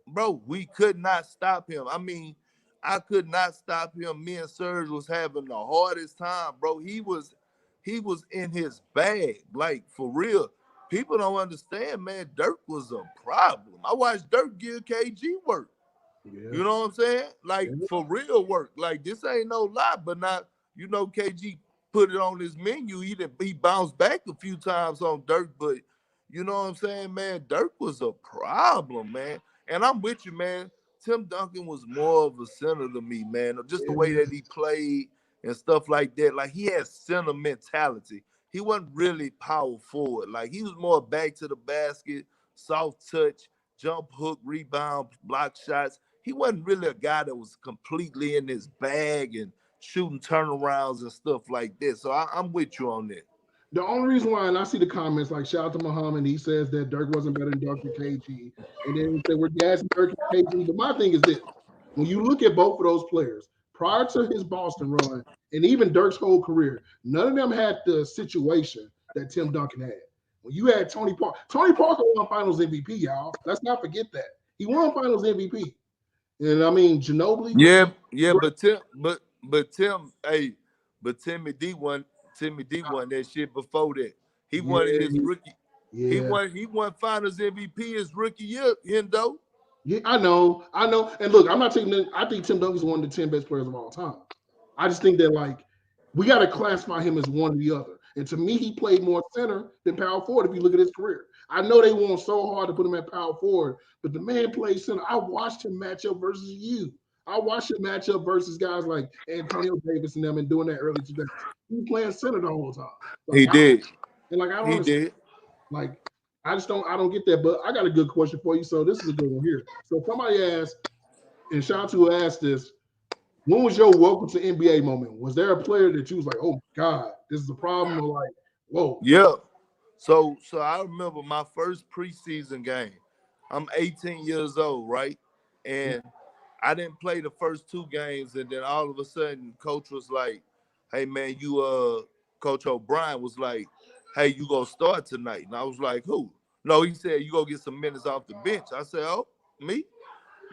bro. We could not stop him. I mean, I could not stop him. Me and Serge was having the hardest time, bro. He was in his bag, like for real. People don't understand, man. Dirk was a problem. I watched Dirk give KG work. Yeah. You know what I'm saying? Like Yeah. for real work. Like this ain't no lie, but not KG put it on his menu. He bounced back a few times on Dirk, but you know what I'm saying, man? Dirk was a problem, man. And I'm with you, man. Tim Duncan was more of a center to me, man. Just the way that he played and stuff like that. Like he had center mentality. He wasn't really power forward. Like he was more back to the basket, soft touch, jump hook, rebound, block shots. He wasn't really a guy that was completely in his bag and shooting turnarounds and stuff like that. So I'm with you on that. The only reason why, and I see the comments like shout out to Muhammad, he says that Dirk wasn't better than Dirk and KG. And then he said we're gassing Dirk and KG. But my thing is this: when you look at both of those players, prior to his Boston run, and even Dirk's whole career, none of them had the situation that Tim Duncan had. When you had Tony Parker won Finals MVP, y'all. Let's not forget that. He won Finals MVP. And I mean, Ginobili, Yeah, but Timmy D won that shit before that. He won his yeah, rookie. yeah. He won Finals MVP his rookie year, Hendo. Yeah, I know. And look, I'm not taking that. I think Tim Duncan's one of the 10 best players of all time. I just think that like we got to classify him as one or the other. And to me, he played more center than power forward if you look at his career. I know they want so hard to put him at power forward, but the man played center. I watched him match up versus you. I watched him match up versus guys like Antonio Davis and them and doing that early 2000s. He was playing center the whole time. Like He did. I don't He understand. did. Like, I don't get that. But I got a good question for you. So this is a good one here. So somebody asked, and shout out to who asked this, when was your welcome to NBA moment? Was there a player that you was like, oh my God, this is a problem? Or like, whoa. Yeah. So I remember my first preseason game. I'm 18 years old, right? And I didn't play the first two games, and then all of a sudden, coach was like, "Hey man, Coach O'Brien was like, hey, you gonna start tonight? And I was like, who? No, he said, you gonna get some minutes off the bench. I said, oh, me?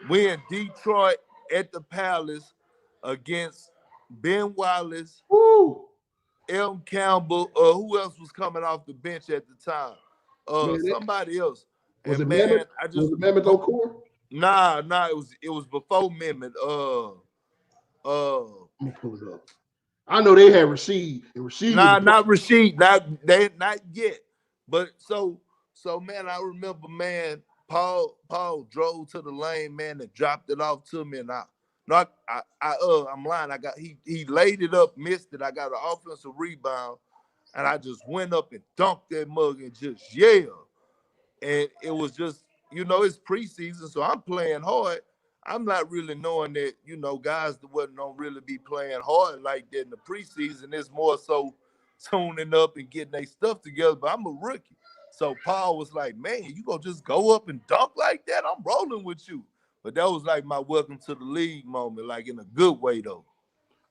We in Detroit at the Palace against Ben Wallace, Woo! Elm Campbell, who else was coming off the bench at the time? Man, Somebody else. was And it man, Mammoth? Was it Mammoth O'Core? nah, it was before Mehmet. Let me pull it up. I know they had Rasheed, and Rasheed was Nah, not Rashid, not yet. But so man, I remember, man, Paul drove to the lane, man, and dropped it off to me, and I'm lying. He laid it up, missed it. I got an offensive rebound, and I just went up and dunked that mug and just yelled. And it was just, it's preseason, so I'm playing hard. I'm not really knowing that, guys that don't really be playing hard like that in the preseason. It's more so tuning up and getting their stuff together. But I'm a rookie. So Paul was like, man, you gonna just go up and dunk like that? I'm rolling with you. But that was like my welcome to the league moment, like in a good way though.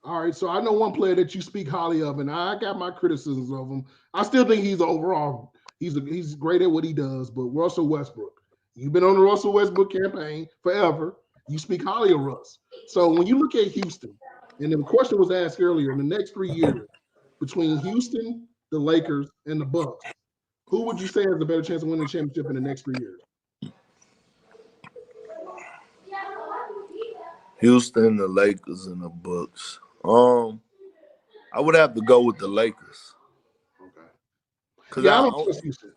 All right, so I know one player that you speak highly of, and I got my criticisms of him. I still think he's overall he's great at what he does. But Russell Westbrook, you've been on the Russell Westbrook campaign forever. You speak highly of Russ. So when you look at Houston, and the question was asked earlier, in the next 3 years between Houston, the Lakers, and the Bucks, who would you say has a better chance of winning the championship in the next 3 years? Houston, the Lakers, and the Bucks. I would have to go with the Lakers. Okay. Cause Yeah, I don't trust Houston.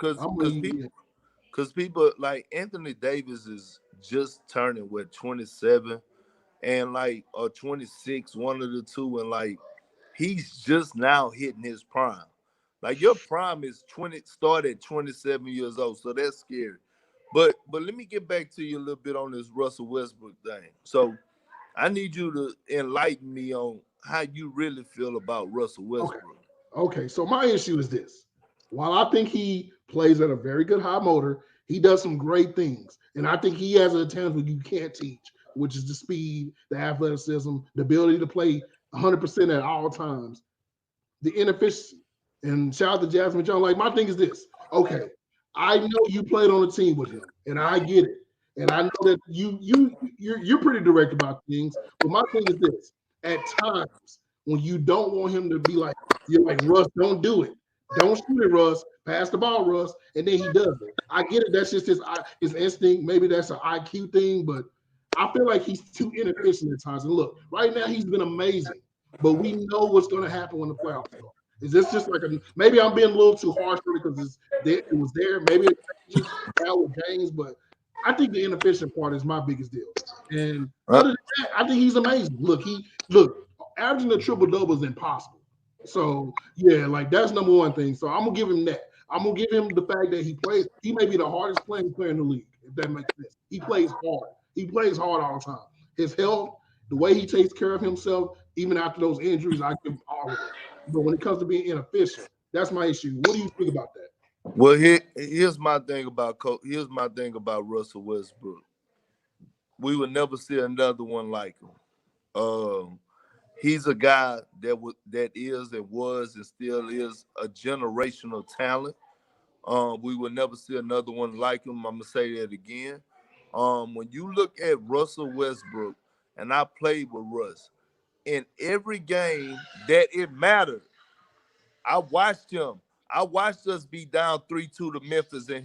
Because people like Anthony Davis is just turning 27 and or 26, one of the two, and like he's just now hitting his prime. Like your prime is start at 27 years old, so that's scary. But let me get back to you a little bit on this Russell Westbrook thing. So I need you to enlighten me on how you really feel about Russell Westbrook. Okay, so my issue is this. While I think he plays at a very good high motor, he does some great things. And I think he has a talent you can't teach, which is the speed, the athleticism, the ability to play 100% at all times, the inefficiency. And shout out to Jasmine John. Like, my thing is this. Okay, I know you played on a team with him, and I get it. And I know that you're pretty direct about things. But my thing is this. At times, when you don't want him to be like, you're like, Russ, don't do it. Don't shoot it, Russ. Pass the ball, Russ. And then he does it. I get it. That's just his instinct. Maybe that's an IQ thing, but I feel like he's too inefficient at times. And look, right now he's been amazing, but we know what's going to happen when the playoffs start. Is this just like maybe I'm being a little too harsh because it was there. Maybe it changes now with James, but I think the inefficient part is my biggest deal. And other than that, I think he's amazing. Look, averaging a triple-double is impossible. So, yeah, like that's number one thing. So I'm going to give him that. I'm going to give him the fact that he plays. He may be the hardest playing player in the league, if that makes sense. He plays hard. He plays hard all the time. His health, the way he takes care of himself, even after those injuries, I give him all of it. But when it comes to being inefficient, that's my issue. What do you think about that? Well, here's my thing about Russell Westbrook. We would never see another one like him. He's a guy that is and was and still is a generational talent. We will never see another one like him. I'm gonna say that again. When you look at Russell Westbrook, and I played with Russ in every game that it mattered, I watched him. I watched us be down 3-2 to Memphis, and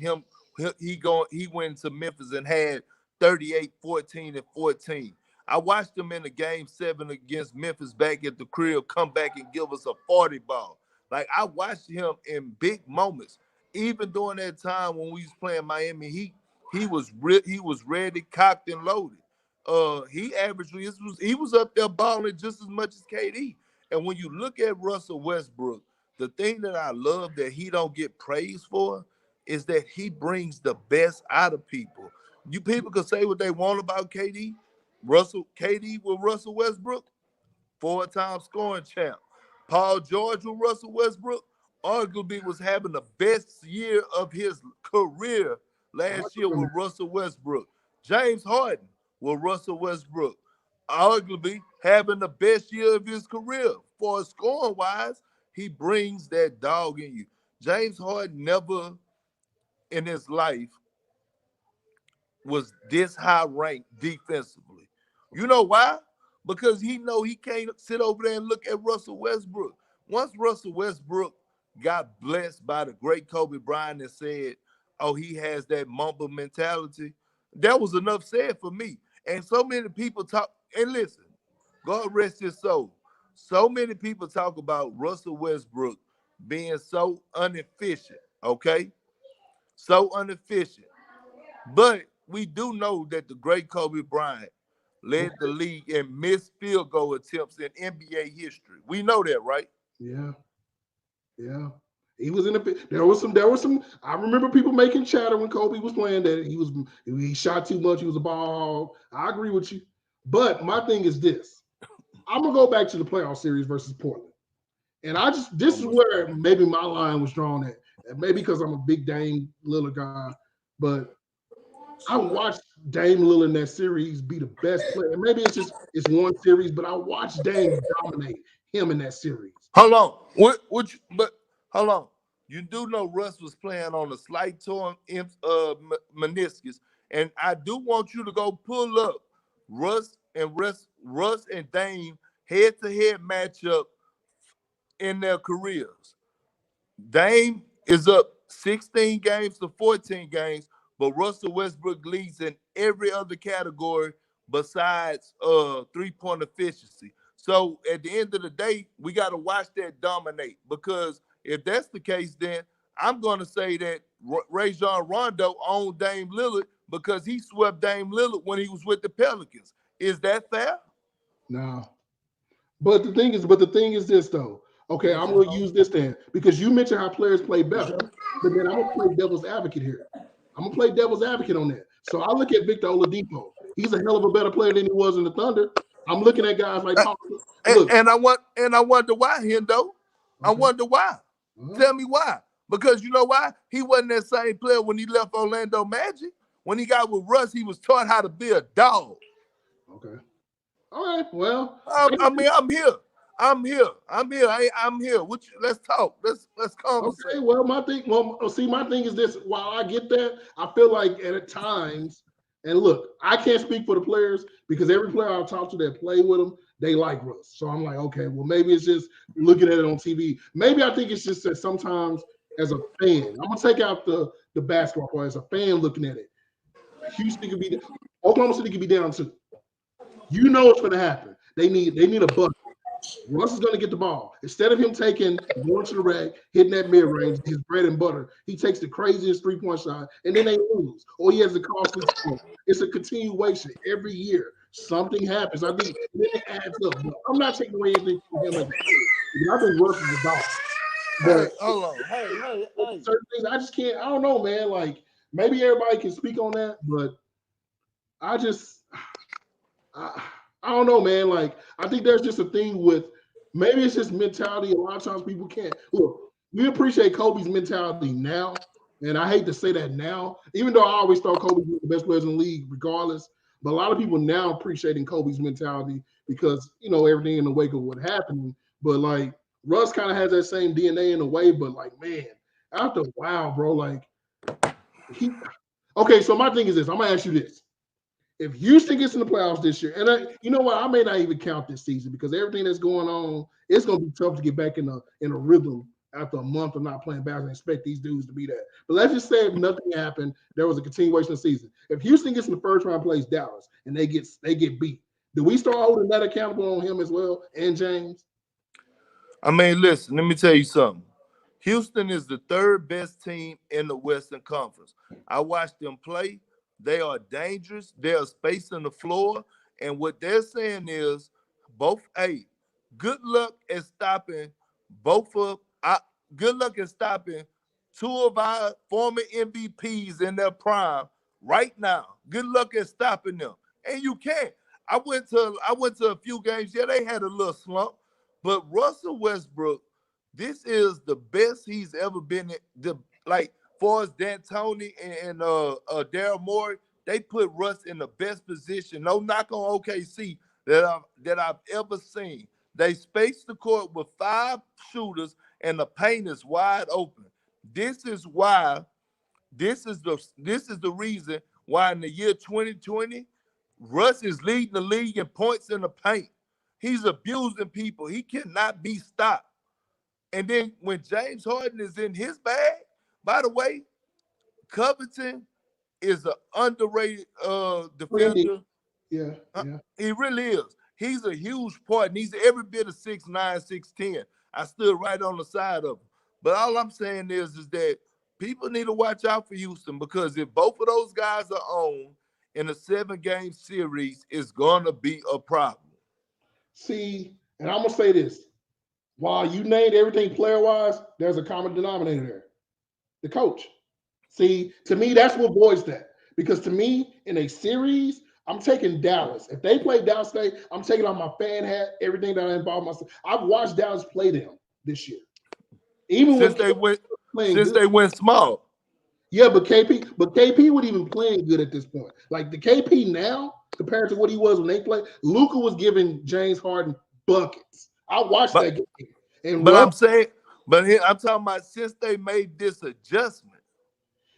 he went to Memphis and had 38, 14, and 14. I watched him in the game 7 against Memphis back at the crib, come back and give us a 40 ball. Like I watched him in big moments. Even during that time when we was playing Miami, he was ready, cocked, and loaded. He was up there balling just as much as KD. And when you look at Russell Westbrook, the thing that I love that he don't get praised for is that he brings the best out of people. You people can say what they want about KD. KD with Russell Westbrook, 4-time scoring champ. Paul George with Russell Westbrook arguably was having the best year of his career last year with Russell Westbrook. James Harden with Russell Westbrook, arguably having the best year of his career. For scoring wise, he brings that dog in you. James Harden never in his life was this high ranked defensively. You know why? Because he know he can't sit over there and look at Russell Westbrook. Once Russell Westbrook got blessed by the great Kobe Bryant and said, oh, he has that Mamba mentality, that was enough said for me. And so many people talk, and listen, God rest his soul. So many people talk about Russell Westbrook being so inefficient, okay? So inefficient. But we do know that the great Kobe Bryant led the league in missed field goal attempts in NBA history. We know that, right? Yeah, yeah. He was in the. There was some. I remember people making chatter when Kobe was playing that he shot too much. He was a ball hog. I agree with you, but my thing is this. I'm gonna go back to the playoff series versus Portland, and this is where maybe my line was drawn at, and maybe because I'm a big Dame Lillard guy, but I watched Dame Lillard in that series be the best player. And maybe it's one series, but I watched Dame dominate him in that series. Hold on. But hold on. You do know Russ was playing on a slight torn meniscus, and I do want you to go pull up Russ and Dame head-to-head matchup in their careers. Dame is up 16 games to 14 games, but Russell Westbrook leads in every other category besides three-point efficiency. So at the end of the day, we got to watch that dominate, because if that's the case, then I'm going to say that Rajon Rondo owned Dame Lillard because he swept Dame Lillard when he was with the Pelicans. Is that fair? No. But the thing is this though. Okay, I'm gonna use this then because you mentioned how players play better, but then I'm gonna play devil's advocate here. I'm gonna play devil's advocate on that. So I look at Victor Oladipo. He's a hell of a better player than he was in the Thunder. I'm looking at guys like Paul. Look, and I wonder why, Hendo. I wonder why. Tell me why. Because you know why? He wasn't that same player when he left Orlando Magic. When he got with Russ, he was taught how to be a dog. Okay. All right. Well, I'm here. I'm here. I'm here. Let's talk. Let's conversate. Okay. Well, my thing is this. While I get that, I feel like at times, and look, I can't speak for the players because every player I've talked to that play with them, they like Russ. So I'm like, okay, well, maybe it's just looking at it on TV. Maybe I think it's just that sometimes as a fan, I'm gonna take out the basketball player as a fan looking at it. Houston could be, Oklahoma City could be down too. You know what's going to happen. They need a bucket. Russ is going to get the ball. Instead of him going to the rack, hitting that mid range, his bread and butter, he takes the craziest 3-point shot, and then they lose. Or he has a costly score. It's a continuation every year. Something happens. I think then it adds up. But I'm not taking away anything from him as a player. I think Russ is a dog. But hold on. Hey. Certain things I just can't. I don't know, man. Like maybe everybody can speak on that, but I don't know, man. Like, I think there's just a thing with maybe it's just mentality. A lot of times people can't look. We appreciate Kobe's mentality now, and I hate to say that now, even though I always thought Kobe was the best players in the league, regardless. But a lot of people now appreciating Kobe's mentality because everything in the wake of what happened. But like Russ kind of has that same DNA in a way, but like man, after a while, bro, like okay. So my thing is this. I'm gonna ask you this. If Houston gets in the playoffs this year, and you know what, I may not even count this season because everything that's going on, it's going to be tough to get back in a rhythm after a month of not playing basketball and expect these dudes to be that. But let's just say if nothing happened, there was a continuation of the season. If Houston gets in the first round, plays Dallas, and they get beat, do we start holding that accountable on him as well and James? I mean, listen, let me tell you something. Houston is the third best team in the Western Conference. I watched them play. They are dangerous. They are spacing the floor. And what they're saying is good luck at stopping good luck at stopping two of our former MVPs in their prime right now. Good luck at stopping them. And you can't. I went to a few games. Yeah, they had a little slump. But Russell Westbrook, this is the best he's ever been far as D'Antoni and Daryl Morey, they put Russ in the best position. No knock on OKC that I've ever seen. They space the court with 5 shooters and the paint is wide open. this is why. This is the reason why in the year 2020, Russ is leading the league in points in the paint. He's abusing people. He cannot be stopped. And then when James Harden is in his bag, by the way, Covington is an underrated Trendy. defender. Yeah, yeah. He really is. He's a huge part, and he's every bit of 6'9", 6'10". I stood right on the side of him. But all I'm saying is that people need to watch out for Houston, because if both of those guys are on in a 7-game series, it's going to be a problem. See, and I'm going to say this. While you named everything player-wise, there's a common denominator there. The coach. See, to me, that's what voids that. Because to me, in a series, I'm taking Dallas. If they play Dallas State, I'm taking off my fan hat, everything that I involve myself. I've watched Dallas play them this year. Even since they went small. Yeah, but KP would even playing good at this point. Like the KP now, compared to what he was when they played, Luka was giving James Harden buckets. I watched that game. And I'm talking about since they made this adjustment.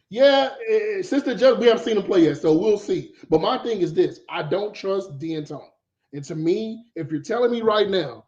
Yeah, since the adjustment, we haven't seen him play yet, so we'll see. But my thing is this: I don't trust D'Antoni. And to me, if you're telling me right now,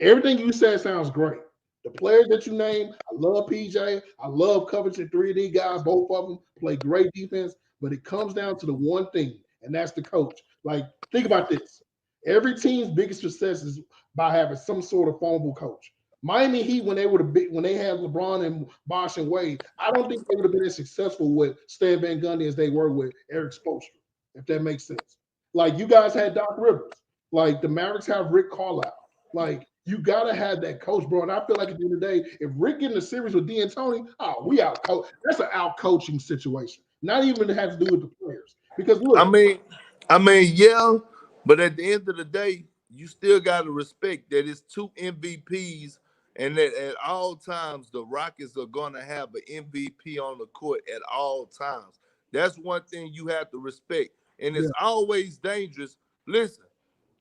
everything you said sounds great. The players that you named, I love PJ. I love Covington. 3D guys, both of them play great defense. But it comes down to the one thing, and that's the coach. Like, think about this. Every team's biggest success is by having some sort of formidable coach. Miami Heat, when they had LeBron and Bosh and Wade, I don't think they would have been as successful with Stan Van Gundy as they were with Eric Spoelstra, if that makes sense. Like, you guys had Doc Rivers. Like, the Mavericks have Rick Carlisle. Like, you got to have that coach, bro. And I feel like at the end of the day, if Rick getting a series with D'Antoni, we out coach. That's an out coaching situation. Not even to have to do with the players. Because look, I mean, yeah, but at the end of the day, you still got to respect that it's 2 MVPs, and that at all times the Rockets are going to have an MVP on the court at all times. That's one thing you have to respect. And it's always dangerous. Listen,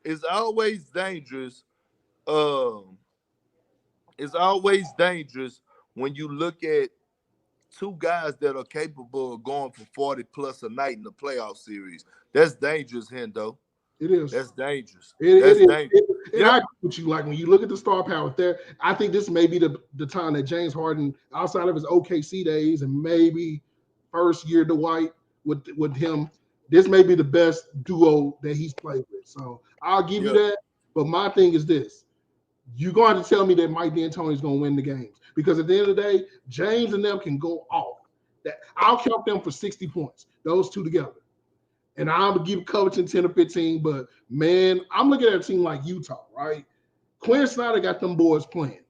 it's always dangerous. It's always dangerous when you look at 2 guys that are capable of going for 40 plus a night in the playoff series. That's dangerous, Hendo. It is. That's dangerous. That's dangerous. And I agree with you. Like, when you look at the star power there, I think this may be the time that James Harden, outside of his OKC days and maybe first year Dwight with him, this may be the best duo that he's played with. So I'll give you that. But my thing is this. You're going to tell me that Mike D'Antoni is going to win the games. Because at the end of the day, James and them can go off. I'll count them for 60 points, those 2 together. And I'm going to give Covington 10 or 15. But, man, I'm looking at a team like Utah, right? Quinn Snyder got them boys playing,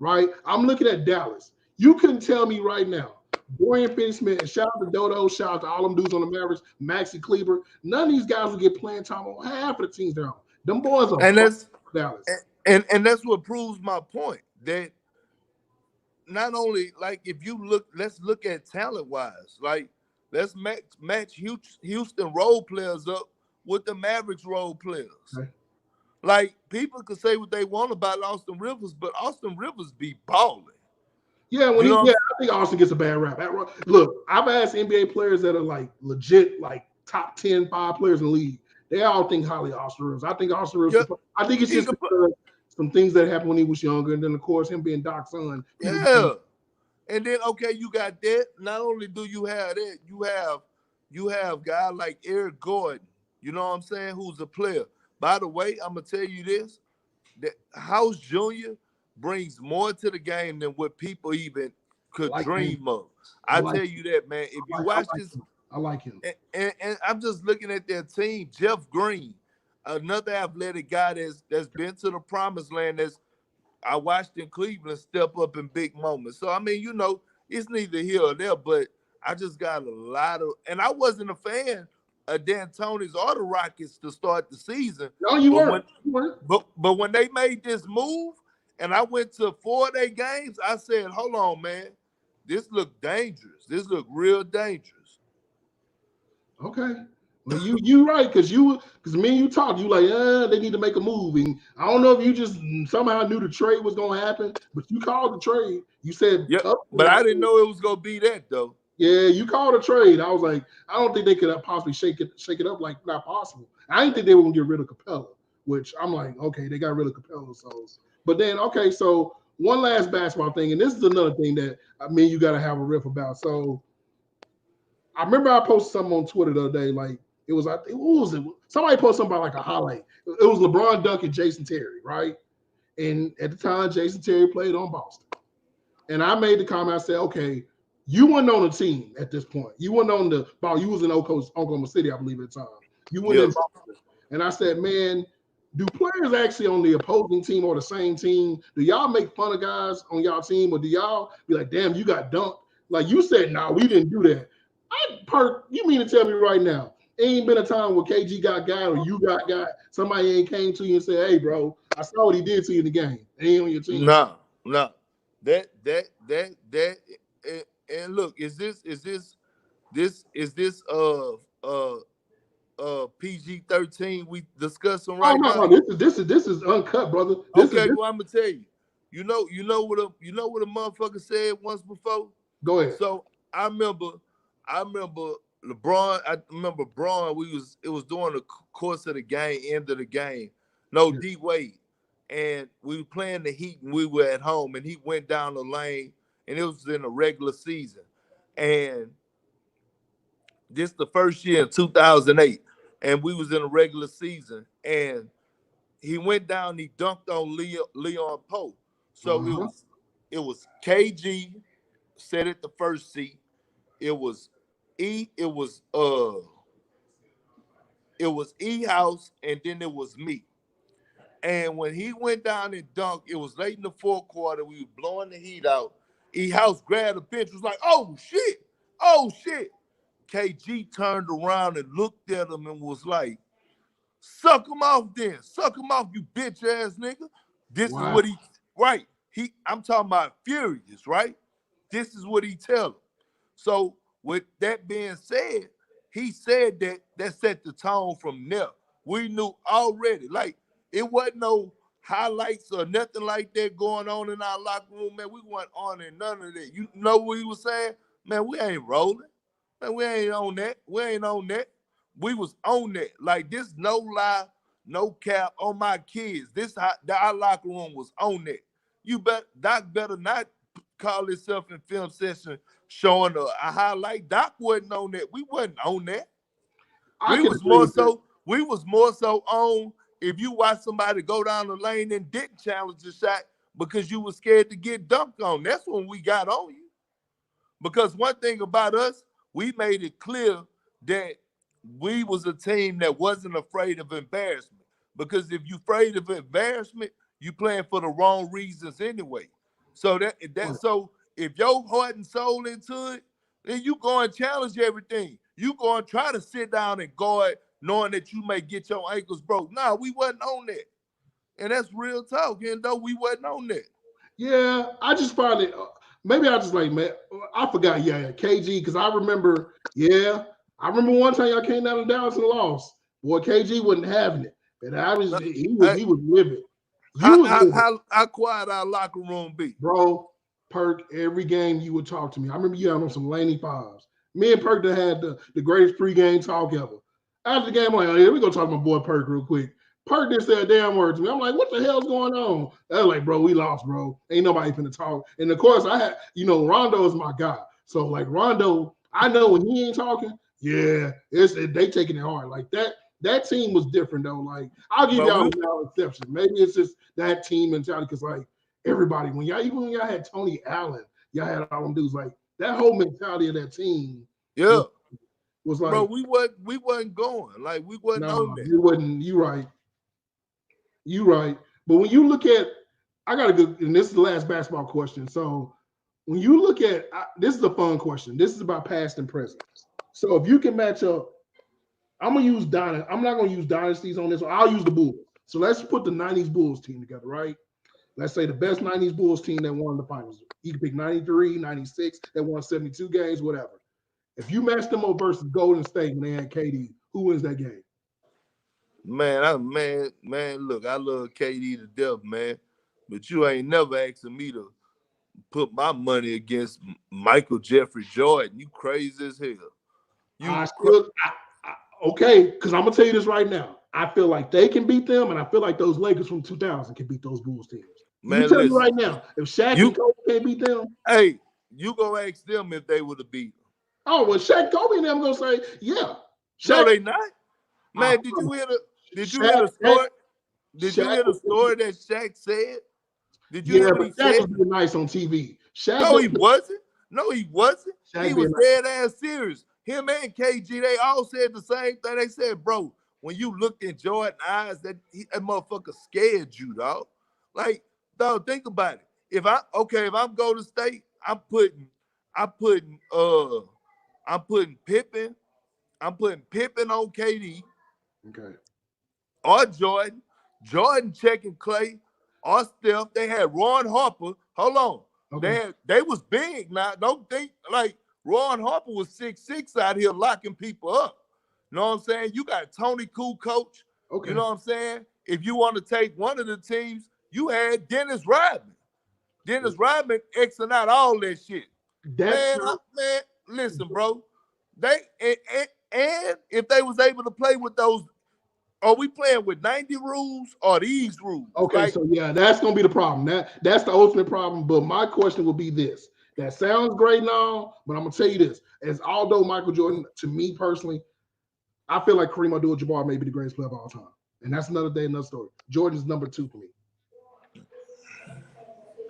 right? I'm looking at Dallas. You couldn't tell me right now, Dorian Finney-Smith, and shout out to Dodo, shout out to all them dudes on the Mavericks, Maxi Kleber, none of these guys will get playing time on half of the teams they're on. Them boys are Dallas. And that's what proves my point, that not only, like, if you look, let's look at talent-wise. Like, let's match Houston role players up with the Mavericks role players. Okay. Like, people could say what they want about Austin Rivers, but Austin Rivers be balling. Yeah, I think Austin gets a bad rap. Look, I've asked NBA players that are like legit, like top 10, 5 players in the league. They all think highly of Austin Rivers. I think Austin Rivers. I think it's just some things that happened when he was younger, and then of course him being Doc's son. Yeah, and then you got that. Not only do you have that, you have guys like Eric Gordon. You know what I'm saying? Who's a player. By the way, I'm gonna tell you this: that House Jr. brings more to the game than what people even could dream of. I tell you that, man. If you watch this, I like him. And I'm just looking at their team. Jeff Green, another athletic guy that's been to the promised land. I watched in Cleveland step up in big moments. So I mean, it's neither here or there. But I just got a lot of, and I wasn't a fan of D'Antoni's or the Rockets to start the season. No, you weren't. But when they made this move, and I went to 4 of their games, I said, "Hold on, man, this look dangerous. This look real dangerous." Okay. Well, you right, because me and you talked, you like, they need to make a move. And I don't know if you just somehow knew the trade was gonna happen, but you called the trade. You said Yep. tough. But I didn't know it was gonna be that though. Yeah, you called a trade. I was like, I don't think they could possibly shake it up like not possible. I didn't think they were gonna get rid of Capella, which I'm like, okay, they got rid of Capella. So, but then okay, so one last basketball thing, and this is another thing that I mean you got to have a riff about. So I remember I posted something on Twitter the other day, like it was, I think, what was it? Somebody posted something about like a highlight. It was LeBron Dunk and Jason Terry, right? And at the time, Jason Terry played on Boston. And I made the comment, I said, okay, you weren't on the team at this point. You weren't on the ball. You was in Oklahoma City, I believe, at the time. You weren't in Boston. And I said, man, do players actually on the opposing team or the same team, do y'all make fun of guys on y'all team, or do y'all be like, damn, you got dunked? Like you said, no, we didn't do that. You mean to tell me right now, ain't been a time where KG got or you got somebody ain't came to you and said, hey, bro, I saw what he did to you in the game. It ain't on your team. No. That and look, is this PG-13 we discussing right now? No. This is uncut, brother. Okay, well I'm gonna tell you. You know what a motherfucker said once before? Go ahead. So I remember LeBron. I remember Braun. It was during the course of the game, end of the game. No, D Wade, and we were playing the Heat, and we were at home, and he went down the lane, and it was in the regular season, and this the first year in 2008, and we was in a regular season, and he went down, he dunked on Leon Pope. So it was KG set at the first seat. It was E House, and then it was me. And when he went down and dunked, it was late in the fourth quarter. We were blowing the heat out. E House grabbed the bench, was like, oh shit. KG turned around and looked at him and was like, suck him off then. Suck him off, you bitch ass nigga. This is what I'm talking about furious, right? This is what he tell him. So with that being said, he said that set the tone from there. We knew already, like it wasn't no highlights or nothing like that going on in our locker room, man. We weren't on in none of that. You know what he was saying? Man, we ain't rolling. Man, we ain't on that. We was on that. Like this, no lie, no cap on my kids. Our locker room was on that. Doc better not call himself in film session showing a highlight. Doc wasn't on that. We wasn't on that. We was more so on if you watch somebody go down the lane and didn't challenge the shot because you were scared to get dunked on. That's when we got on you. Because one thing about us, we made it clear that we was a team that wasn't afraid of embarrassment. Because if you're afraid of embarrassment, you playing for the wrong reasons anyway. So so if your heart and soul into it, then you go and challenge everything. You go and try to sit down and guard knowing that you may get your ankles broke. Nah, we wasn't on that. And that's real talk, even though we wasn't on that. Yeah, I just find it, maybe I just like, man, I forgot, KG, because I remember one time y'all came down to Dallas and lost. Boy, KG wasn't having it. And he was livid. How quiet our locker room be? Bro, Perk, every game you would talk to me. I remember you had on some Laney fives. Me and Perk had the greatest pregame talk ever. After the game, I'm like, oh, yeah, we're going to talk to my boy Perk real quick. Perk didn't say a damn word to me. I'm like, what the hell's going on? They're like, bro, we lost, bro. Ain't nobody finna talk. And of course, I had, Rondo is my guy. So, like, Rondo, I know when he ain't talking, they taking it hard. Like, that team was different, though. Like, I'll give y'all an exception. Maybe it's just that team mentality because, like, everybody, even when y'all had Tony Allen, y'all had all them dudes, like, that whole mentality of that team. Yeah. Was like, bro, we wasn't going. Like, we wasn't on that. You right. But when you look at, I got to go, and this is the last basketball question. So when you look at, this is a fun question. This is about past and present. So if you can match up, I'm not going to use dynasties on this one. I'll use the Bulls. So let's put the 90s Bulls team together, right? Let's say the best 90s Bulls team that won the finals. You can pick 93, 96, that won 72 games, whatever. If you match them up versus Golden State when they had KD, Who wins that game? Man, look, I love KD to death, man. But you ain't never asking me to put my money against Michael Jeffrey Jordan. You crazy as hell. Okay, because I'm gonna tell you this right now. I feel like they can beat them, and I feel like those Lakers from 2000 can beat those Bulls teams. Man, you tell me right now, if Shaq and Kobe can't beat them, hey, you go ask them if they would have beat them. Oh, well, Shaq, Kobe, and them gonna say, yeah. Shaq, no, they not. Man, did you hear the story? Did you hear the story that Shaq said? Did you hear what he said? Shaq was being nice on TV. Shaq no, he wasn't. No, he wasn't. Shaq he was dead ass serious. Him and KG, they all said the same thing. They said, bro, when you looked in Jordan's eyes, that motherfucker scared you, dog. Like, dog, think about it. If I'm Golden State, I'm putting Pippen. I'm putting Pippen on KD. Okay. Or Jordan. Jordan checking Clay or Steph. They had Ron Harper. Hold on. Okay. They was big now. Don't think like Ron Harper was 6'6" out here locking people up. You know what I'm saying? You got Tony Kukoc. Okay. You know what I'm saying? If you want to take one of the teams, you had Dennis Rodman. Dennis Rodman Xing out all that shit. Man, listen, bro. They and if they was able to play with those, are we playing with 90 rules or these rules? Okay, right? So yeah, that's gonna be the problem. That's the ultimate problem. But my question will be this: that sounds great now, but I'm gonna tell you this: although Michael Jordan, to me personally, I feel like Kareem Abdul-Jabbar may be the greatest player of all time, and that's another day, another story. Jordan's number 2 for me.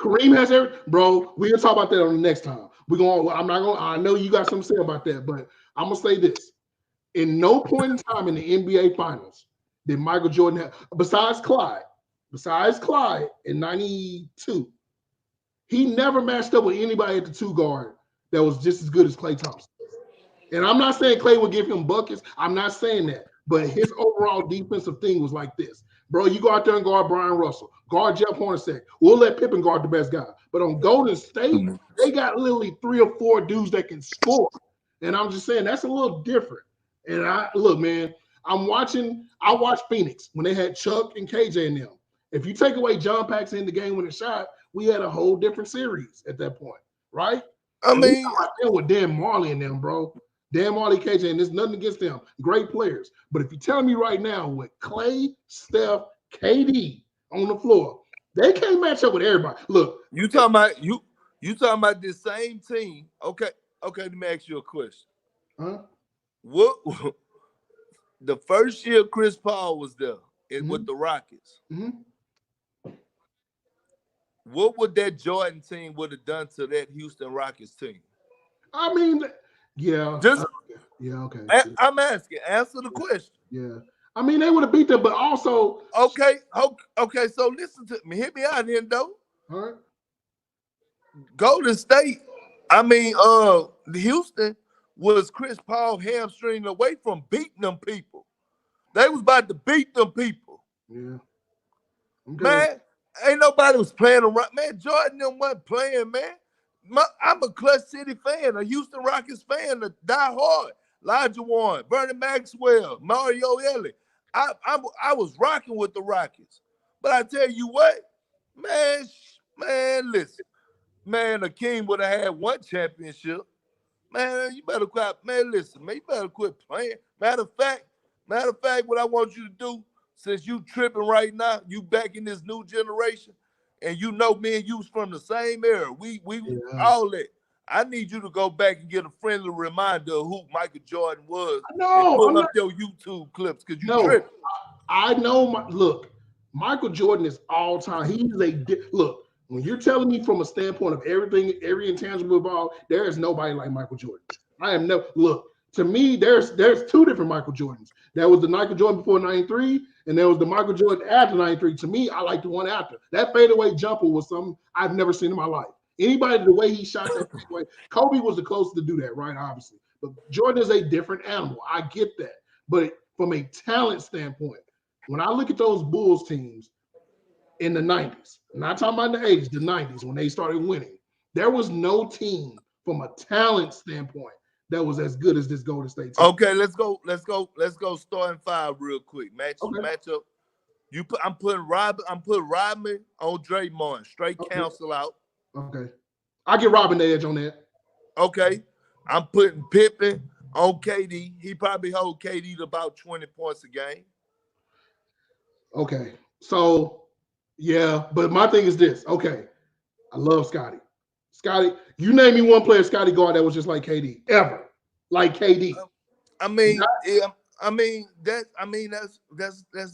Kareem has bro. We'll talk about that on the next time. I know you got something to say about that, but I'm gonna say this: in no point in time in the NBA Finals did Michael Jordan have, besides Clyde in '92, he never matched up with anybody at the 2 guard that was just as good as Klay Thompson. And I'm not saying Klay would give him buckets. I'm not saying that, but his overall defensive thing was like this. Bro, you go out there and guard Brian Russell, guard Jeff Hornacek. We'll let Pippen guard the best guy. But on Golden State, they got literally 3 or 4 dudes that can score. And I'm just saying that's a little different. And I watched Phoenix when they had Chuck and KJ in them. If you take away John Paxson in the game when it shot, we had a whole different series at that point, right? I mean, with Dan Marley in them, bro. Dan Marley, KJ, and there's nothing against them. Great players. But if you're telling me right now with Clay, Steph, KD on the floor, they can't match up with everybody. Look, you talking about this same team. Okay, let me ask you a question. Huh? What the first year Chris Paul was there with the Rockets? Mm-hmm. What would that Jordan team would have done to that Houston Rockets team? I mean, yeah. Okay. I'm asking. Answer the question. Yeah. I mean, they would have beat them, but also. Okay. So listen to me. Hit me out here, though. All right. Golden State. I mean, Houston was Chris Paul hamstringing away from beating them people. They was about to beat them people. Yeah. Okay. Man, ain't nobody was playing around. Man, Jordan them wasn't playing, man. I'm a Clutch City fan, a Houston Rockets fan, a die hard. Elijah Warren, Bernie Maxwell, Mario Elliott. I was rocking with the Rockets. But I tell you what, man, listen. Man, Akeem would have had 1 championship. Man, you better quit. Man, listen, man, you better quit playing. Matter of fact, what I want you to do, since you tripping right now, you back in this new generation, and you know me and you from the same era. We all that. I need you to go back and get a friendly reminder of who Michael Jordan was. And pull up your YouTube clips because you tripping. I know. Look, Michael Jordan is all time. Look. When you're telling me from a standpoint of everything, every intangible involved, there is nobody like Michael Jordan. Look, to me, there's 2 different Michael Jordans. There was the Michael Jordan before 93, and there was the Michael Jordan after 93. To me, I like the one after. That fadeaway jumper was something I've never seen in my life. Anybody, the way he shot that way, Kobe was the closest to do that, right? Obviously. But Jordan is a different animal. I get that. But from a talent standpoint, when I look at those Bulls teams, in the 90s, I'm not talking about the 80s, the 90s, when they started winning, there was no team from a talent standpoint that was as good as this Golden State team. Okay, let's go starting five real quick. Match up. I'm putting Rodman on Draymond. Straight cancel out. Okay. I get Robin the edge on that. Okay. I'm putting Pippen on KD. He probably hold KD to about 20 points a game. Okay. So, yeah, but my thing is this. Okay. I love Scotty. Scotty, you name me one player, Scotty guard, that was just like KD. Ever. Like KD. That's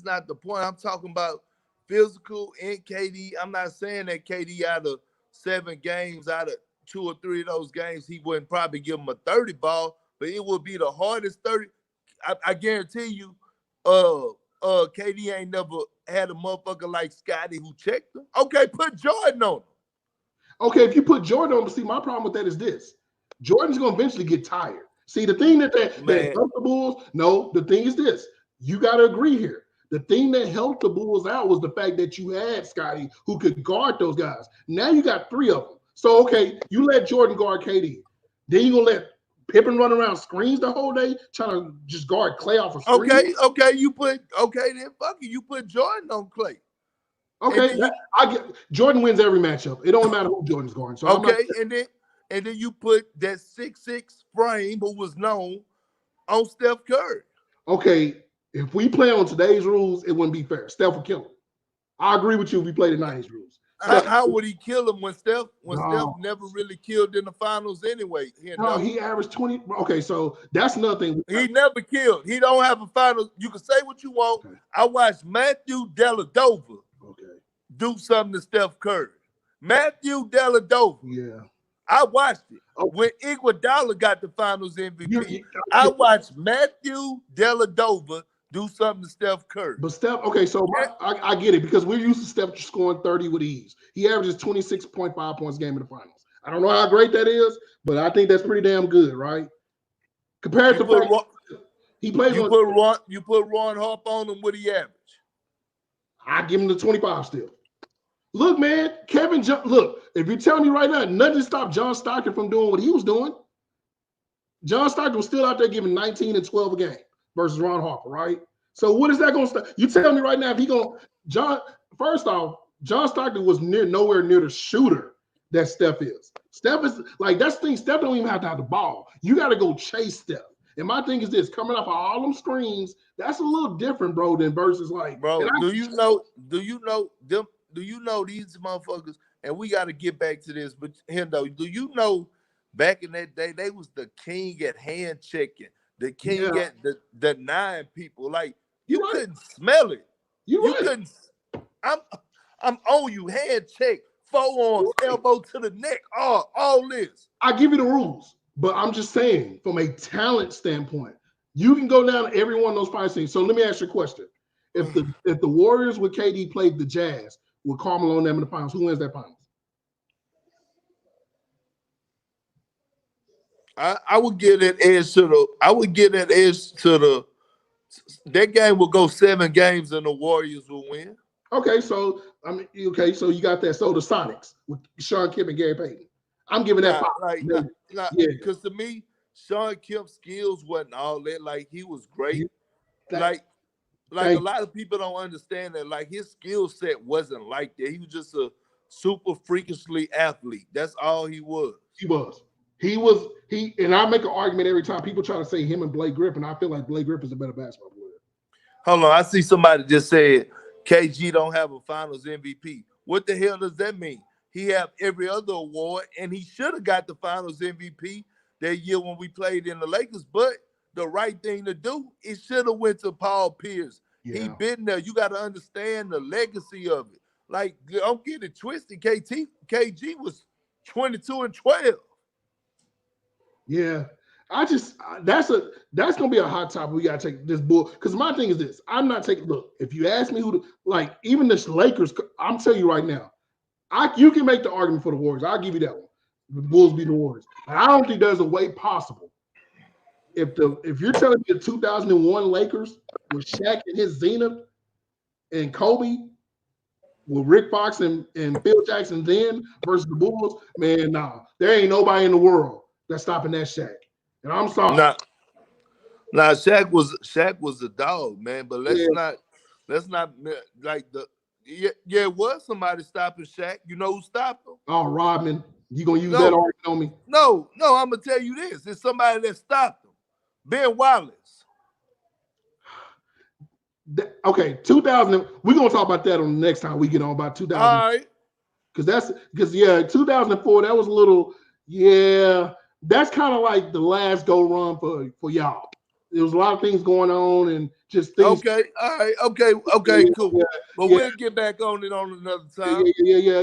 not the point. I'm talking about physical and KD. I'm not saying that KD out of 7 games, out of 2 or 3 of those games, he wouldn't probably give him a 30 ball, but it would be the hardest 30. I guarantee you, KD ain't never had a motherfucker like Scotty who checked him. Okay, put Jordan on him. Okay, if you put Jordan on, but see, my problem with that is this. Jordan's going to eventually get tired. See, the thing that helped the Bulls, no, the thing is this. You got to agree here. The thing that helped the Bulls out was the fact that you had Scotty who could guard those guys. Now you got 3 of them. So, okay, you let Jordan guard KD. Then you're going to let Pippen run around screens the whole day trying to just guard Clay off a screen? Then fuck it. You put Jordan on Clay. Okay, I get Jordan wins every matchup. It don't matter who Jordan's guarding. So and then you put that 6'6" frame who was known on Steph Curry. Okay, if we play on today's rules, it wouldn't be fair. Steph would kill him. I agree with you if we play the 90s rules. How would he kill him when Steph never really killed in the finals anyway? He averaged 20. Okay, so that's nothing. He never killed. He don't have a finals. You can say what you want. Okay. I watched Matthew Dellavedova do something to Steph Curry. Matthew Dellavedova. Yeah. I watched it. Okay. When Iguodala got the finals MVP, I watched Matthew Dellavedova do something to Steph Curry. But Steph, okay, so I get it because we're used to Steph scoring 30 with ease. He averages 26.5 points a game in the finals. I don't know how great that is, but I think that's pretty damn good, right? Compared to he plays you put Ron Harp on him, what he average? I give him the 25 still. Look, man, look, if you're telling me right now, nothing stopped John Stockton from doing what he was doing. John Stockton was still out there giving 19 and 12 a game versus Ron Harper, right? So what is that going to start? You tell me right now if he going first off, John Stockton was nowhere near the shooter that Steph is. Steph is like that's the thing. Steph don't even have to have the ball. You got to go chase Steph. And my thing is this: coming off of all them screens, that's a little different, bro, than versus like. Bro, do you know these motherfuckers? And we got to get back to this, but Hendo, do you know back in that day they was the king at hand checking, the king at the 9 people. Like you couldn't smell it. You couldn't. I'm on you. Hand check, forearms, elbow to the neck, all this. I give you the rules, but I'm just saying from a talent standpoint, you can go down every one of those 5 things. So let me ask you a question: If the Warriors with KD played the Jazz with Carmelo and them in the finals, who wins that finals? I would give that edge to the. That game will go 7 games and the Warriors will win. Okay, so so you got that. So the Sonics with Sean Kemp and Gary Payton. I'm giving that. Because to me, Sean Kemp's skills wasn't all that. Like he was great. Like a lot of people don't understand that. Like his skill set wasn't like that. He was just a super freakishly athlete. That's all he was. He and I make an argument every time people try to say him and Blake Griffin. I feel like Blake Griffin's a better basketball player. Hold on, I see somebody just said KG don't have a Finals MVP. What the hell does that mean? He have every other award, and he should have got the Finals MVP that year when we played in the Lakers. But the right thing to do, it should have went to Paul Pierce. Yeah. He been there. You got to understand the legacy of it. Like, don't get it twisted. KG was 22 and 12. Yeah, that's gonna be a hot topic. We gotta take this bull because my thing is this: I'm not taking. Look, if you ask me even the Lakers, I'm telling you right now, you can make the argument for the Warriors. I'll give you that one. The Bulls beat the Warriors. But I don't think there's a way possible. If you're telling me the 2001 Lakers with Shaq and his zenith and Kobe with Rick Fox and Phil Jackson then versus the Bulls, man, nah, there ain't nobody in the world that's stopping that Shaq. And I'm sorry. Now Shaq was a dog, man. But Yeah. let's not like yeah, it was somebody stopping Shaq. You know who stopped him? Oh, Rodman, you gonna use that No, argument on me? no. I'm gonna tell you this. It's somebody that stopped him. Ben Wallace. Okay, 2000. We're gonna talk about that on the next time we get on about 2000. All right. Because yeah, 2004. That was a little yeah. That's kind of like the last go run for y'all. There was a lot of things going on and just things. Okay. All right. Okay. Cool. Yeah, But yeah, we'll get back on it on another yeah, time.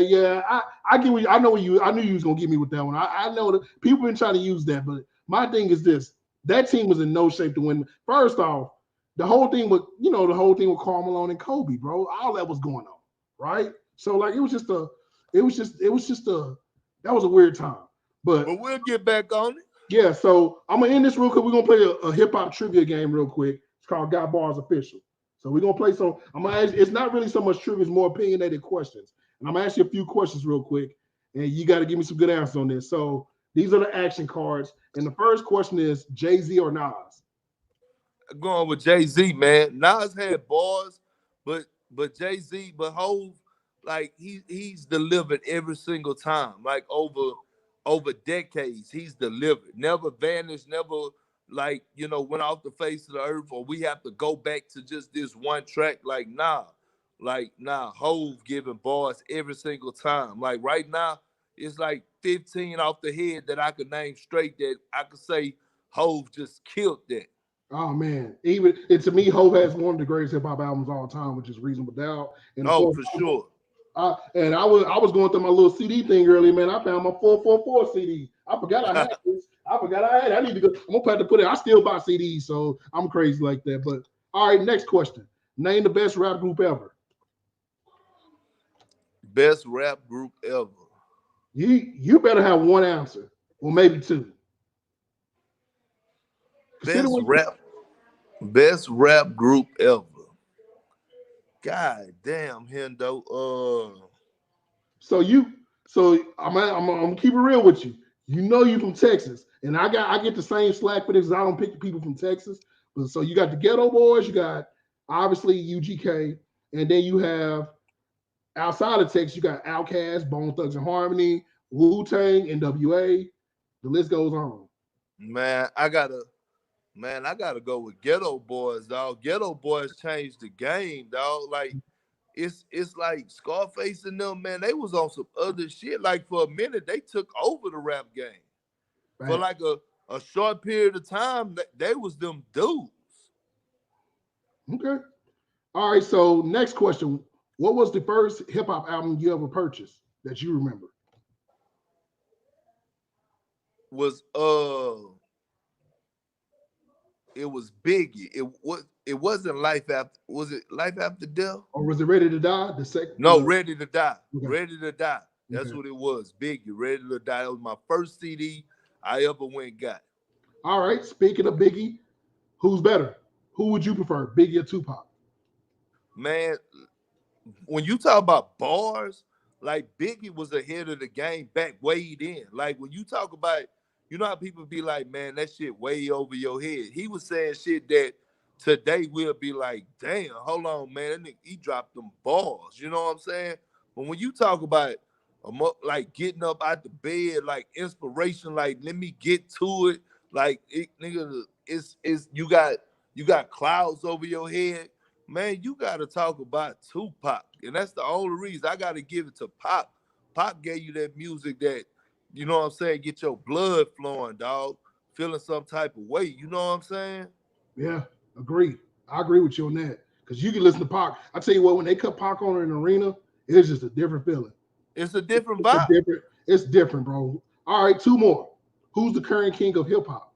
yeah. I get what I know what you. I knew you was gonna get me with that one. I know that people been trying to use that, but my thing is this: that team was in no shape to win. First off, the whole thing with Karl Malone and Kobe, bro. All that was going on, right? So like it was just a that was a weird time. But we'll get back on it. yeah, so I'm gonna end this real quick. We're gonna play a hip hop trivia game real quick. It's called Got Bars Official. So we're gonna play some. I'm gonna ask, it's not really so much trivia, it's more opinionated questions. And I'm gonna ask you a few questions real quick, and you got to give me some good answers on this. So these are the action cards, and the first question is Jay-Z or Nas? Going with Jay-Z, man. Nas had bars, but Jay-Z, but Hov, like he's delivered every single time. Like over decades, he's delivered. Never vanished, never went off the face of the earth, or we have to go back to just this one track. Like nah. Hov giving bars every single time. Like right now, it's like 15 off the head that I could name straight that I could say Hov just killed that. Oh man, even and to me, Hov has one of the greatest hip hop albums of all time, which is Reasonable Doubt. And of Oh, course, for sure. I was going through my little CD thing earlier, man. I found my 444 CD. I forgot I had this. I forgot I had it. I need to go. I'm gonna have to put it. I still buy CDs, so I'm crazy like that. But all right, next question. Name the best rap group ever. Best rap group ever. You better have one answer, or maybe two. Consider Best what. rap. Best rap group ever. God damn, Hendo. So you, so I'm gonna keep it real with you. You know you from Texas, and I get the same slack for this. 'Cause I don't pick the people from Texas. But so you got the Ghetto Boys, you got obviously UGK, and then you have outside of Texas, you got Outkast, Bone Thugs and Harmony, Wu Tang, NWA. The list goes on. Man, I gotta go with Ghetto Boys, dog. Ghetto Boys changed the game, dog. Like it's like Scarface and them, man. They was on some other shit. Like for a minute, they took over the rap game. For Right. like a short period of time, they was them dudes. Okay. All right. So next question: what was the first hip hop album you ever purchased that you remember? Was it was Biggie. It wasn't Life After. Was it Life After Death? Or was it Ready to Die? The second? No, Ready to Die. Okay. Ready to Die. That's Okay. what it was. Biggie, Ready to Die. That was my first CD I ever went and got. All right. Speaking of Biggie, who's better? Who would you prefer, Biggie or Tupac? Man, when you talk about bars, like Biggie was ahead of the game back way then. Like when you talk about, you know how people be like, man, that shit way over your head. He was saying shit that today we'll be like, damn, hold on, man, that nigga, he dropped them bars. You know what I'm saying? But when you talk about like getting up out the bed, like inspiration, like let me get to it, like it, nigga, it's you got clouds over your head. Man, you got to talk about Tupac. And that's the only reason I got to give it to Pop. Pop gave you that music that, you know what I'm saying, get your blood flowing, dog. Feeling some type of way. You know what I'm saying? Yeah, agree. I agree with you on that. Because you can listen to Pac. I tell you what, when they cut Pac on in the arena, it's just a different feeling. It's a different It's vibe. it's different, bro. All right, two more. Who's the current king of hip hop?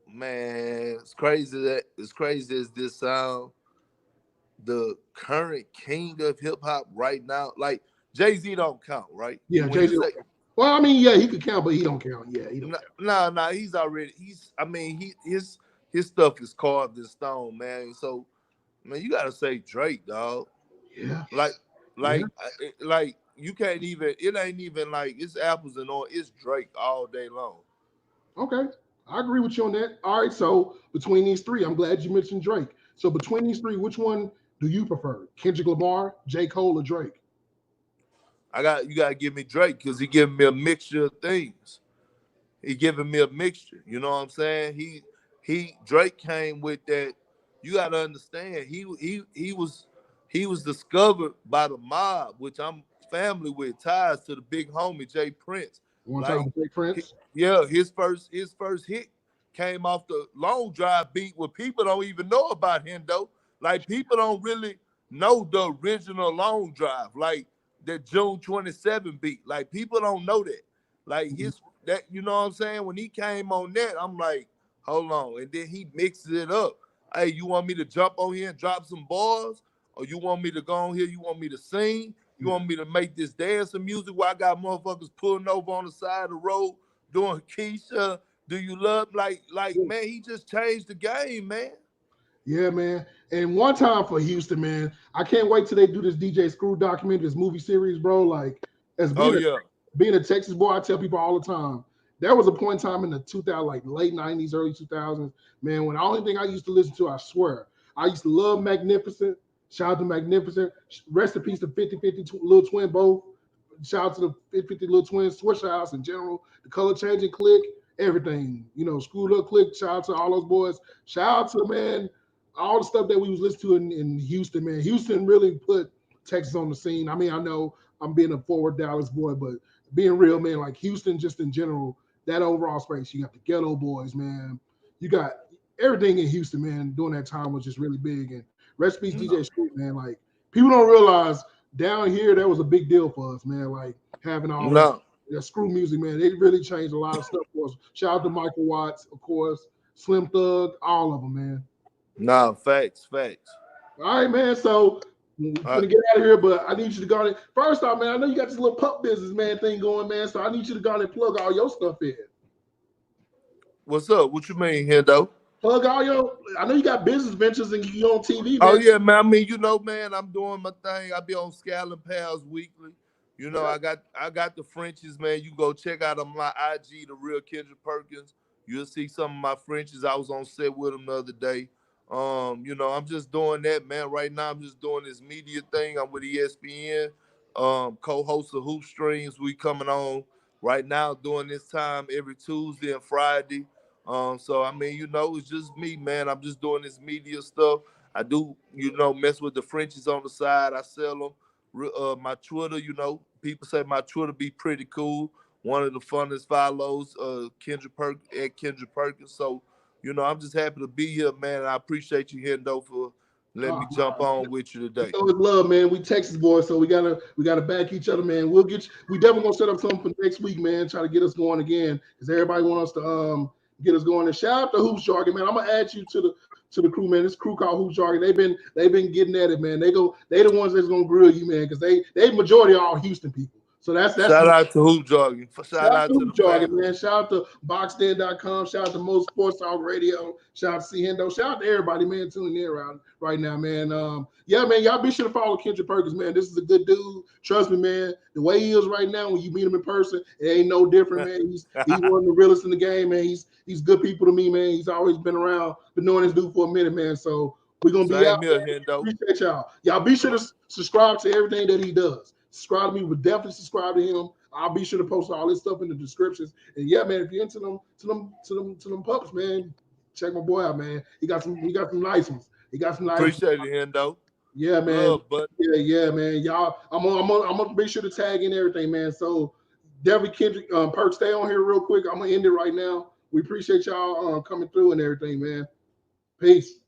Man, it's crazy that as crazy as this sound, the current king of hip hop right now, like Jay-Z don't count, right? Yeah, When Jay you Z. say Well, I mean, yeah, he could count, but he don't count. Yeah, he don't count. nah, his stuff is carved in stone, man. So man, you gotta say Drake, dog. Yeah, Like, yeah. like, like you can't even. It ain't even like it's apples and oranges. It's Drake all day long. Okay, I agree with you on that. All right, so between these three, I'm glad you mentioned Drake. So between these three, which one do you prefer? Kendrick Lamar, J. Cole, or Drake? You gotta give me Drake because he giving me a mixture of things. He giving me a mixture. You know what I'm saying? He Drake came with that. You gotta understand. He was discovered by the mob, which I'm family with, ties to the big homie Jay Prince. One time Like, with Jay Prince. yeah, his first hit came off the Long Drive beat, where people don't even know about him though. Like, people don't really know the original Long Drive, like the June 27 beat. Like, people don't know that. Like, Mhm. you know what I'm saying? When he came on that, I'm like, hold on. And then he mixes it up. Hey, you want me to jump on here and drop some bars? Or you want me to go on here? You want me to sing? You Yeah. want me to make this dancing music where I got motherfuckers pulling over on the side of the road doing Keisha? Do you love like Yeah. man? He just changed the game, man. Yeah, man. And one time for Houston, man, I can't wait till they do this DJ Screw documentary, this movie series, bro. Like, as Oh being a yeah, being a Texas boy, I tell people all the time. There was a point in time in the 2000, like late 90s, early 2000s, man, when the only thing I used to listen to, I swear, I used to love Magnificent. Shout out to Magnificent. Rest in peace to 5050 Little Twin both. Shout out to the 5050 Little Twins, Swisher House in general, the Color Changing Click, everything. You know, Screwed Up Click. Shout out to all those boys. Shout out to, man, all the stuff that we was listening to in Houston, man. Houston really put Texas on the scene. I mean, I know I'm being a forward Dallas boy, but being real, man, like Houston, just in general, that overall space. You got the Ghetto Boys, man. You got everything in Houston, man. During that time was just really big. And rest in peace, no, DJ Screw, man. Like, people don't realize down here that was a big deal for us, man. Like, having all no, that screw music, man. It really changed a lot of stuff for us. Shout out to Michael Watts, of course, Slim Thug, all of them, man. no, facts. All right, man. So we're Uh, gonna get out of here, but I need you to go on it. First off, man, I know you got this little pup business, man, thing going, man. So I need you to go on and plug all your stuff in. what's up? What you mean, Hendo? Plug all your. I know you got business ventures and you on TV, Oh man. yeah, man. I mean, man, I'm doing my thing. I be on Scallon Pals weekly. Yeah. I got the Frenchies, man. You go check out on my IG, the real Kendrick Perkins. You'll see some of my Frenchies. I was on set with them the other day. I'm just doing that, man. Right now, I'm just doing this media thing. I'm with ESPN, co-host of Hoop Streams. We coming on right now doing this time every Tuesday and Friday. So I mean, it's just me, man. I'm just doing this media stuff. I do, mess with the Frenchies on the side. I sell them. My Twitter, people say my Twitter be pretty cool. One of the funnest follows, Kendrick Perkins. So, I'm just happy to be here, man. And I appreciate you, Hendo, for letting Oh, me jump on with you you today. know it's love, man. We Texas boys, so we gotta back each other, man. We'll get you. We definitely gonna set up something for next week, man. Try to get us going again, because everybody wants us to get us going. And shout out to Hoops Jargon, man. I'm gonna add you to the crew, man. This crew called Hoops Jargon. They've been getting at it, man. They the ones that's gonna grill you, man, because they majority are all Houston people. So that's Shout out to Hoop Jogging. shout Shout out out to to the Hoop Jargon, family. man. Shout out to BoxDen.com. Shout out to Most Sports Talk Radio. Shout out to C Hendo. Shout out to everybody, man, tuning in around right now, man. Yeah, man, y'all be sure to follow Kendrick Perkins, man. This is a good dude. Trust me, man. The way he is right now, when you meet him in person, it ain't no different, man. He's one of the realest in the game, man. He's good people to me, man. He's always been around, been knowing this dude for a minute, man. So we're gonna be out Same here, there. Hendo. Appreciate y'all. Y'all be sure to subscribe to everything that he does. Subscribe to me. Would definitely subscribe to him. I'll be sure to post all this stuff in the descriptions. And yeah, man, if you're into them pups, man, check my boy out, man. He got some nice ones. He got some nice ones. Appreciate it, Hendo. Yeah, man. Love, bud. Yeah, man. Y'all, I'm gonna be sure to tag in everything, man. So definitely Kendrick, Perk, stay on here real quick. I'm gonna end it right now. We appreciate y'all coming through and everything, man. Peace.